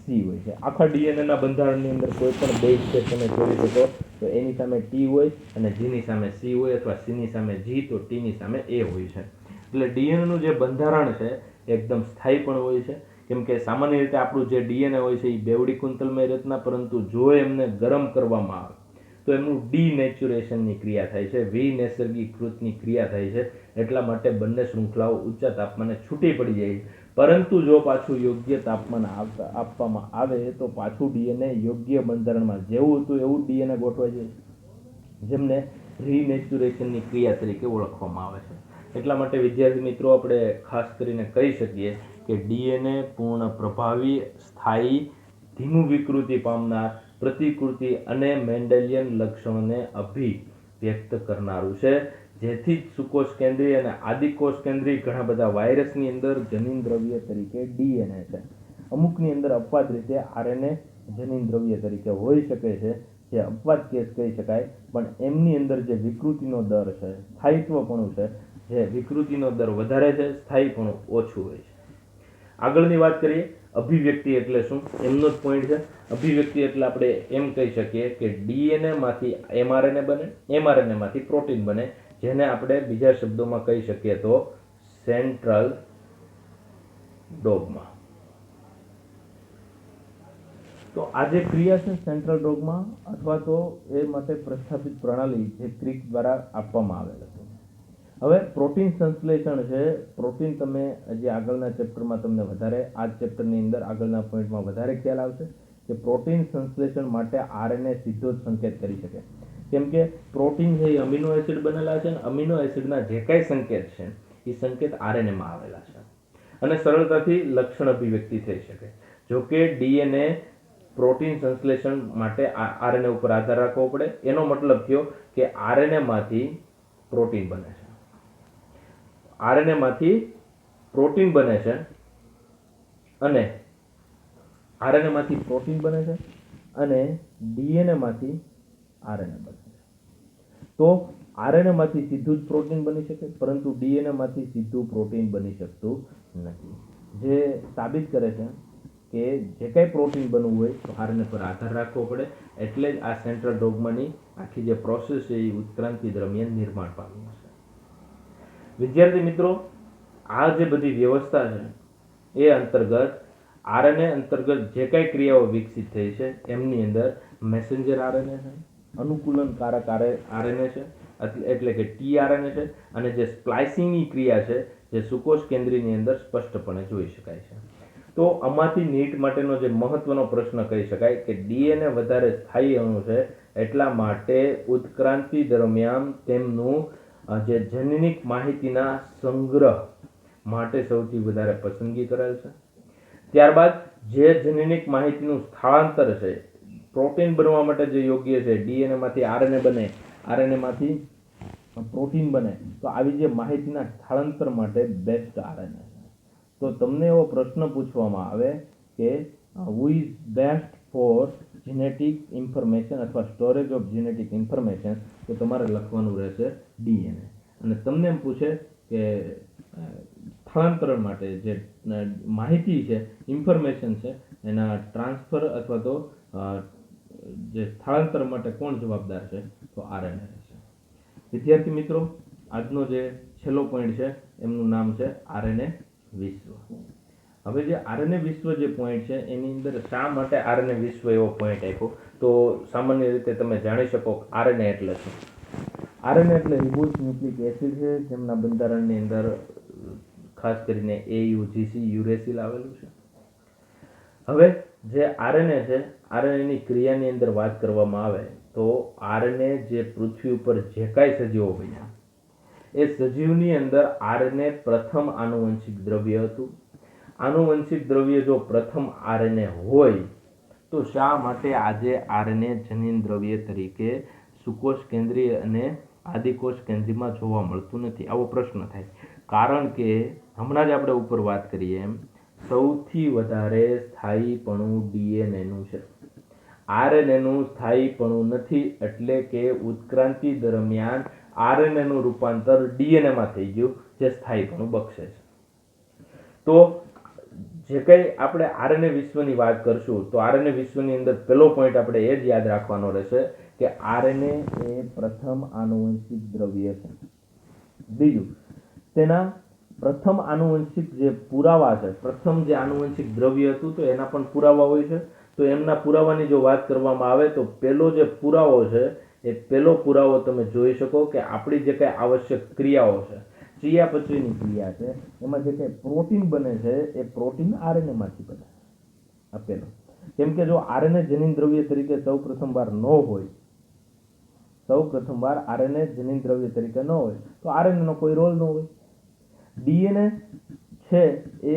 સી હોય છે. આખા ડીએનએના બંધારણની અંદર કોઈ પણ બેઝ છે તમે જોઈ શકો તો એની સામે ટી હોય અને જીની સામે સી હોય, અથવા સીની સામે જી તો ટીની સામે એ હોય છે. એટલે ડીએનએનું જે બંધારણ છે એકદમ સ્થાયી પણ હોય છે, કેમ કે સામાન્ય રીતે આપણું જે ડીએનએ હોય છે એ બેવડી કુંતલમય રચના, પરંતુ જો એમને ગરમ કરવામાં આવે તો એમનું ડીનેચુરેશનની ક્રિયા થાય છે, વિનૈસર્ગીકૃતની ક્રિયા થાય છે. એટલા માટે બંને શૃંખલાઓ ઊંચા તાપમાને છૂટી પડી જાય છે. પરંતુ જો પાછું યોગ્ય તાપમાન આપવામાં આવે તો પાછું ડીએનએ યોગ્ય બંધારણમાં જેવું હતું એવું ડીએનએ ગોઠવાઈ જાય, જેમને રીનેચુરેશનની ક્રિયા તરીકે ઓળખવામાં આવે છે. એટલા માટે વિદ્યાર્થી મિત્રો આપણે ખાસ કરીને કહી શકીએ કે ડીએનએ પૂર્ણ પ્રભાવી, સ્થાયી, ધીમું વિકૃતિ પામનાર, પ્રતિકૃતિ અને મેન્ડેલિયન લક્ષણોને અભિવ્યક્ત કરનારું છે. જેથી જ સુકોષ કેન્દ્રીય અને આદિકોષ કેન્દ્રીય ઘણા બધા વાયરસની અંદર જનીન દ્રવ્ય તરીકે ડીએનએ છે. અમુકની અંદર અપવાદ રીતે આરએનએ જનીન દ્રવ્ય તરીકે હોઈ શકે છે, જે અપવાદ કેસ કહી શકાય. પણ એમની અંદર જે વિકૃતિનો દર છે, સ્થાયિત્વપણું છે, જે વિકૃતિનો દર વધારે છે, સ્થાયીપણું ઓછું હોય છે. આગળની વાત કરીએ, અભિવ્યક્તિ એટલે શું, એમનો જ પોઈન્ટ છે. અભિવ્યક્તિ એટલે આપણે એમ કહી શકીએ કે ડીએનએ માંથી એમઆરએનએ બને, એમઆરએનએ માંથી પ્રોટીન બને, જેને આપણે બીજા શબ્દોમાં કહી શકીએ તો સેન્ટ્રલ ડોગમા. તો આ જે ક્રિયા છે સેન્ટ્રલ ડોગમા અથવા તો એ માટે પ્રસ્થાપિત પ્રણાલી જે ક્રિક દ્વારા આપવામાં આવેલ છે. હવે પ્રોટીન સંશ્લેષણ છે. પ્રોટીન તમે હજી આગળના ચેપ્ટરમાં તમને વધારે, આ ચેપ્ટરની અંદર આગળના પોઈન્ટમાં વધારે ખ્યાલ આવશે કે પ્રોટીન સંશ્લેષણ માટે આરએનએ સીધો જ સંકેત કરી શકે, કેમ કે પ્રોટીન છે એ અમીનો એસિડ બનેલા છે અને અમીનો એસિડના જે કાંઈ સંકેત છે એ સંકેત આરએનએમાં આવેલા છે અને સરળતાથી લક્ષણ અભિવ્યક્તિ થઈ શકે. જોકે ડીએનએ પ્રોટીન સંશ્લેષણ માટે આરએનએ ઉપર આધાર રાખવો પડે. એનો મતલબ થયો કે આરએનએ માંથી પ્રોટીન બને છે, આરએનએ માંથી પ્રોટીન બને છે અને આરએનએ માંથી પ્રોટીન બને છે અને ડીએનએ માંથી આરએનએ બને છે. તો આરએનએ માંથી સીધું જ પ્રોટીન બની શકે, પરંતુ ડીએનએ માંથી સીધું પ્રોટીન બની શકતું નથી, જે સાબિત કરે છે કે જે કંઈ પ્રોટીન બનવું હોય તો આરએનએ પર આધાર રાખવો પડે. એટલે જ આ સેન્ટ્રલ ડોગમાની આખી જે પ્રોસેસ છે એ ઉત્ક્રાંતિ દરમિયાન નિર્માણ પામી છે. વિદ્યાર્થી મિત્રો, આ જે બધી વ્યવસ્થા છે એ અંતર્ગત આરએનએ અંતર્ગત જે કાંઈ ક્રિયાઓ વિકસિત થઈ છે એમની અંદર મેસેન્જર આરએનએ છે, અનુકૂલનકારક આરએનએ છે એટલે કે ટીઆરએનએ છે, અને જે સ્પ્લાઇસિંગની ક્રિયા છે જે સુકોષ કેન્દ્રીયની અંદર સ્પષ્ટપણે જોઈ શકાય છે. તો આમાંથી નીટ માટેનો જે મહત્વનો પ્રશ્ન કહી શકાય કે ડીએનએ વધારે સ્થાયી અણુ છે, એટલા માટે ઉત્ક્રાંતિ દરમિયાન તેમનું જે જનીનિક માહિતીના સંગ્રહ માટે સૌથી વધારે પસંદગી કરેલ છે. ત્યારબાદ જે જનીનિક માહિતીનું સ્થળાંતર છે, પ્રોટીન બનવા માટે જે યોગ્ય છે, ડીએનએ માંથી આરએનએ બને, આરએનએ માંથી પ્રોટીન બને, તો આવી જે માહિતીના સ્થળાંતર માટે બેસ્ટ આરએનએ છે. તો તમને એવો પ્રશ્ન પૂછવામાં આવે કે who is best for genetic information અથવા સ્ટોરેજ ઓફ જેનેટિક ઇન્ફોર્મેશન, તો તમારે લખવાનું રહેશે ડીએનએ. અને તમને એમ પૂછે કે સ્થળાંતરણ માટે જે માહિતી છે, ઇન્ફોર્મેશન છે, એના ટ્રાન્સફર અથવા તો જે સ્થળાંતર માટે કોણ જવાબદાર છે, તો આરએનએ છે. વિદ્યાર્થી મિત્રો, આજનો જે છેલ્લો પોઈન્ટ છે એમનું નામ છે આરએનએ વિશ્વ. હવે જે આરએનએ વિશ્વ જે પોઈન્ટ છે એની અંદર શા માટે આરએનએ વિશ્વ એવો પોઈન્ટ આપ્યો, તો સામાન્ય રીતે તમે જાણી શકો આરએનએ એટલે શું. આરએનએ એટલે રિબોઝ ન્યુક્લિક એસિડ છે, જેમના બંધારણની અંદર ખાસ કરીને એયુજીસી યુરેસિલ આવેલું છે. હવે જે આરએનએ છે, આરએનએની ક્રિયાની અંદર વાત કરવામાં આવે તો આરએનએ જે પૃથ્વી ઉપર જે કાંઈ સજીવો બન્યા એ સજીવની અંદર આરએનએ પ્રથમ આનુવંશિક દ્રવ્ય હતું. આનુવંશિક દ્રવ્ય જો પ્રથમ આરએનએ હોય તો શા માટે આજે આરએનએ જનીન દ્રવ્ય તરીકે સુકોષ કેન્દ્રીય અને આદિકોષ કેન્દ્રીયમાં જોવા મળતું નથી? આવો પ્રશ્ન થાય. કારણ કે હમણાં જ આપણે ઉપર વાત કરીએ એમ સૌથી વધારે સ્થાયીપણું ડીએનએનું છે, આરએનએનું સ્થાયીપણું નથી. એટલે કે ઉત્ક્રાંતિ દરમિયાન આરએનએનું રૂપાંતર ડીએનએમાં થઈ ગયું, જે સ્થાયીપણું બક્ષે છે. તો જે કંઈ આપણે આરએનએ વિશ્વની વાત કરશું તો આરએનએ વિશ્વની અંદર પહેલો પોઈન્ટ આપણે એ જ યાદ રાખવાનો રહેશે કે આરએનએ એ પ્રથમ આનુવંશિક દ્રવ્ય છે. બીજું, તેના પ્રથમ આનુવંશિક જે પુરાવા છે, પ્રથમ જે આનુવંશિક દ્રવ્ય હતું તો એના પણ પુરાવા હોય છે. તો એમના પુરાવાની જો વાત કરવામાં આવે તો પહેલો જે પુરાવો છે એ પહેલો પુરાવો તમે જોઈ શકો કે આપણી જે કંઈ આવશ્યક ક્રિયાઓ છે, ચયાપચયની ક્રિયા છે, એમાં જે કંઈ પ્રોટીન બને છે એ પ્રોટીન આરએનએ માંથી બને આપેલો. કેમ કે જો આરએનએ જનીન દ્રવ્ય તરીકે સૌ પ્રથમવાર આરએનએ જનીન દ્રવ્ય તરીકે ન હોય તો આરએનએ નો કોઈ રોલ ન હોય. ડીએનએ છે એ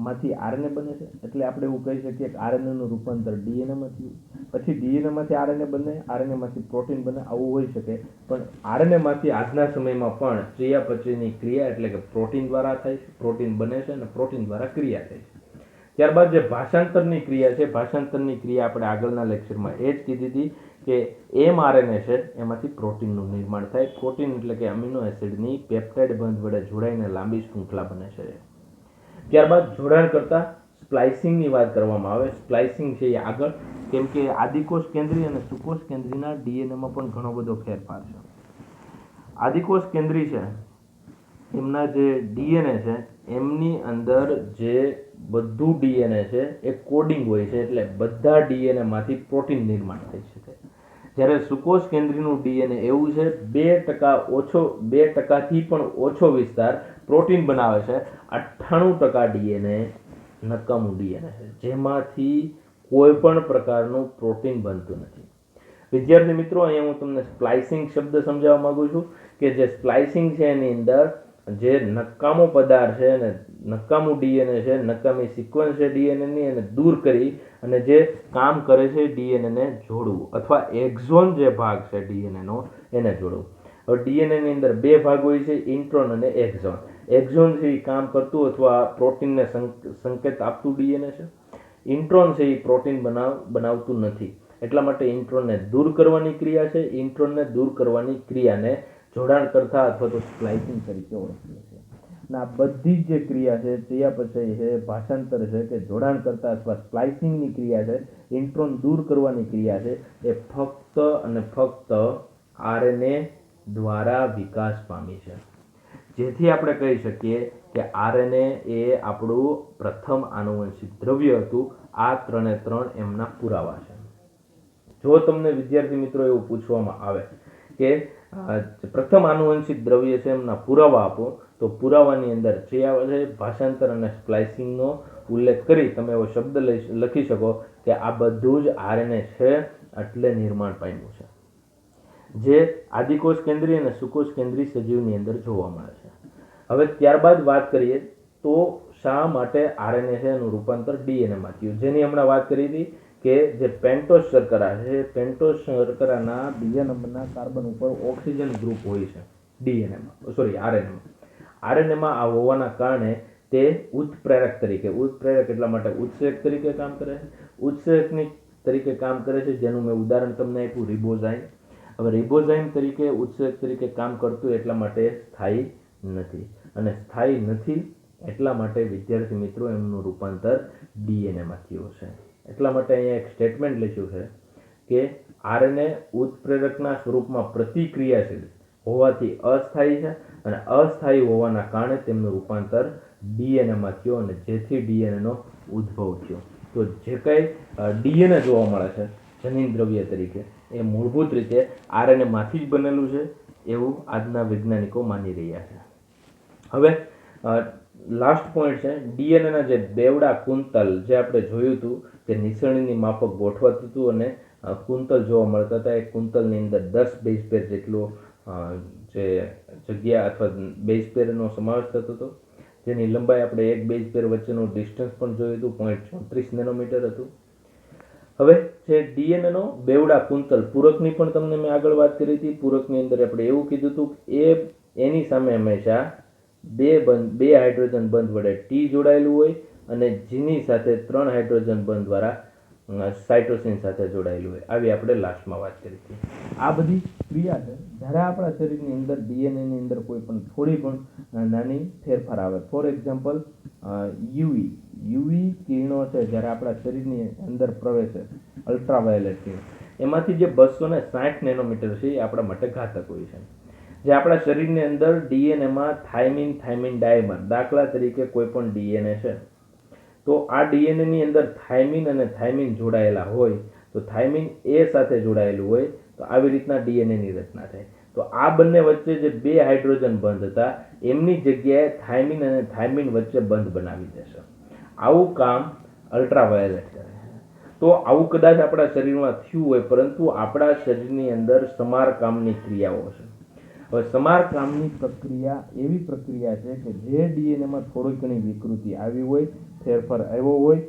માંથી આરએનએ બને છે, એટલે આપણે એવું કહી શકીએ કે આરએનએ નું રૂપાંતર ડીએનએ માંથી, પછી ડીએનએ માંથી આરએનએ બને, આરએનએ માંથી પ્રોટીન બને, આવું હોઈ શકે. પણ આરએનએ માંથી આજના સમયમાં પણ ચયાપચયની ક્રિયા એટલે કે પ્રોટીન દ્વારા થાય છે, પ્રોટીન બને છે અને પ્રોટીન દ્વારા ક્રિયા થાય છે. ત્યારબાદ જે ભાષાંતરની ક્રિયા છે, ભાષાંતરની ક્રિયા આપણે આગળના લેક્ચરમાં એ જ કીધી હતી કે એમઆરએનએ છે એમાંથી પ્રોટીનનું નિર્માણ થાય. પ્રોટીન એટલે કે અમીનો એસિડની પેપ્ટાઇડ બંધ વડે જોડાઈને લાંબી શૃંખલા બને છે. ત્યારબાદ જોડાણ કરતા સ્પ્લાઇસિંગની વાત કરવામાં આવે. સ્પ્લાઇસિંગ છે એ આગળ, કેમ કે આદિકોષ કેન્દ્રી અને સુકોષ કેન્દ્રીના ડીએનએમાં પણ ઘણો બધો ફેરફાર છે. આદિકોષ કેન્દ્રી છે એમના જે ડીએનએ છે એમની અંદર જે બધું ડીએનએ છે એ કોડિંગ હોય છે, એટલે બધા ડીએનએ માંથી પ્રોટીન નિર્માણ થઈ શકે. જ્યારે સુકોષ કેન્દ્રીનું ડીએનએ એવું છે 2%થી પણ ઓછો વિસ્તાર પ્રોટીન બનાવે છે. 98% ડીએનએ નકામું ડીએનએ છે, જેમાંથી કોઈ પણ પ્રકારનું પ્રોટીન બનતું નથી. વિદ્યાર્થી મિત્રો, અહીંયા હું તમને સ્પ્લાઇસિંગ શબ્દ સમજાવવા માંગુ છું કે જે સ્પ્લાઇસિંગ છે એની અંદર જે નકામો પદાર્થ છે અને નકામું ડીએનએ છે, નકામી સિક્વન્સ છે ડીએનએની, એને દૂર કરી અને જે કામ કરે છે ડીએનએને જોડવું, અથવા એક્ઝોન જે ભાગ છે ડીએનએનો એને જોડવું. હવે ડીએનએની અંદર બે ભાગ હોય છે, ઇન્ટ્રોન અને એક્ઝોન. એક્ઝોન છે એ કામ કરતું અથવા પ્રોટીનને સંકેત આપતું ડીએનએ છે. ઇન્ટ્રોન છે એ પ્રોટીન બનાવતું નથી, એટલા માટે ઇન્ટ્રોનને દૂર કરવાની ક્રિયા છે. ઇન્ટ્રોનને દૂર કરવાની ક્રિયાને જોડાણ કરતા અથવા તો સ્પ્લાઇસિંગ તરીકે ઓળખીએ છીએ. અને આ બધી જે ક્રિયા છે, ચયાપચય છે, ભાષાંતર છે કે જોડાણ કરતા અથવા સ્પ્લાઇસિંગની ક્રિયા છે, ઇન્ટ્રોન દૂર કરવાની ક્રિયા છે, એ ફક્ત અને ફક્ત આરએનએ દ્વારા વિકાસ પામી છે. જેથી આપણે કહી શકીએ કે આરએનએ એ આપણું પ્રથમ આનુવંશિક દ્રવ્ય હતું. આ 3 એમના પુરાવા છે. જો તમને વિદ્યાર્થી મિત્રો એવું પૂછવામાં આવે કે પ્રથમ આનુવંશિક દ્રવ્ય છે એમના પુરાવા આપો, તો પુરાવાની અંદર ભાષાંતર અને સ્પ્લાઇસિંગનો ઉલ્લેખ કરી તમે એવો શબ્દ લખી શકો કે આ બધું જ આરએનએ છે એટલે નિર્માણ પામ્યું છે, જે આદિકોષ કેન્દ્રી અને સુકોષ કેન્દ્રી સજીવની અંદર જોવા મળે છે. હવે ત્યારબાદ વાત કરીએ તો શા માટે આરએનએ છે એનું રૂપાંતર ડીએનએમાં થયું, જેની હમણાં વાત કરી હતી કે જે પેન્ટોસ શર્કરા છે, પેન્ટોસ શર્કરાના બીજા નંબરના કાર્બન ઉપર ઓક્સિજન ગ્રુપ હોય છે આરએનએમાં. આરએનએમાં આ હોવાના કારણે તે ઉત્પ્રેરક તરીકે, ઉત્પ્રેરક એટલા માટે ઉત્સેચક તરીકે કામ કરે છે. ઉત્સેચકની તરીકે કામ કરે છે, જેનું મેં ઉદાહરણ તમને આપ્યું, રિબોઝાઇમ. હવે રિબોઝાઇમ તરીકે ઉત્સેચક તરીકે કામ કરતું એટલા માટે સ્થાયી નથી, અને સ્થાયી નથી એટલા માટે વિદ્યાર્થી મિત્રો એમનું રૂપાંતર ડીએનએમાં થયું છે. એટલા માટે અહીંયા એક સ્ટેટમેન્ટ લખ્યું છે કે આરએનએ ઉત્પ્રેરકના સ્વરૂપમાં પ્રતિક્રિયાશીલ હોવાથી અસ્થાયી છે, અને અસ્થાયી હોવાના કારણે તેમનું રૂપાંતર ડીએનએમાં થયું, અને જેથી ડીએનએનો ઉદ્ભવ થયો. તો જે કંઈ ડીએનએ જોવા મળે છે જનીન દ્રવ્ય તરીકે, એ મૂળભૂત રીતે આરએનએમાંથી જ બનેલું છે એવું આજના વૈજ્ઞાનિકો માની રહ્યા છે. હવે લાસ્ટ પોઈન્ટ છે ડીએનએના જે બેવડા કુંતલ, જે આપણે જોયું હતું કે નિસરણીની માફક ગોઠવાતું હતું અને કુંતલ જોવા મળતા હતા. એ કુંતલની અંદર 10 બેઝ પેર જેટલો જે જગ્યા અથવા બેઝ પેરનો સમાવેશ થતો હતો, જેની લંબાઈ આપણે એક બેઝ પેર વચ્ચેનું ડિસ્ટન્સ પણ જોયું હતું, 0.34 નેનોમીટર હતું. હવે જે ડીએનએનો બેવડા કુંતલ, પૂરકની પણ તમને મેં આગળ વાત કરી હતી. પૂરકની અંદર આપણે એવું કીધું હતું કે એની સામે હંમેશા બે હાઇડ્રોજન બંધ વડે ટી જોડાયેલું હોય, અને જેની સાથે 3 હાઇડ્રોજન બંધ દ્વારા સાઇટોસિન સાથે જોડાયેલું હોય. આવી આપણે લાસ્ટમાં વાત કરી હતી. આ બધી ક્રિયા છે જ્યારે આપણા શરીરની અંદર ડીએનએની અંદર કોઈ પણ થોડી પણ નાની ફેરફાર આવે. ફોર એક્ઝામ્પલ, યુવી કિરણો છે જ્યારે આપણા શરીરની અંદર પ્રવેશે, અલ્ટ્રાવાયોલેટ કિરણ, એમાંથી જે 260 નેનોમીટર છે એ આપણા માટે ઘાતક હોય છે. જે આપણા શરીરની અંદર ડીએનએમાં થાઇમિન ડાયમર, દાખલા તરીકે કોઈ પણ ડીએનએ છે તો આ ડીએનએની અંદર થાઇમિન જોડાયેલા હોય તો થાઇમિન એ સાથે જોડાયેલું હોય તો આવી રીતના ડીએનએની રચના થાય. તો આ બંને વચ્ચે જે 2 હાઇડ્રોજન બંધ હતા એમની જગ્યાએ થાઇમિન વચ્ચે બંધ બનાવી દેશે. આવું કામ અલ્ટ્રાવાયોલેટ કરે છે. તો આવું કદાચ આપણા શરીરમાં થયું હોય, પરંતુ આપણા શરીરની અંદર સમારકામની ક્રિયાઓ છે. હવે સમારકામની પ્રક્રિયા એવી પ્રક્રિયા છે કે જે ડીએનએમાં થોડી ઘણી વિકૃતિ આવી હોય, ફેરફાર આવ્યો હોય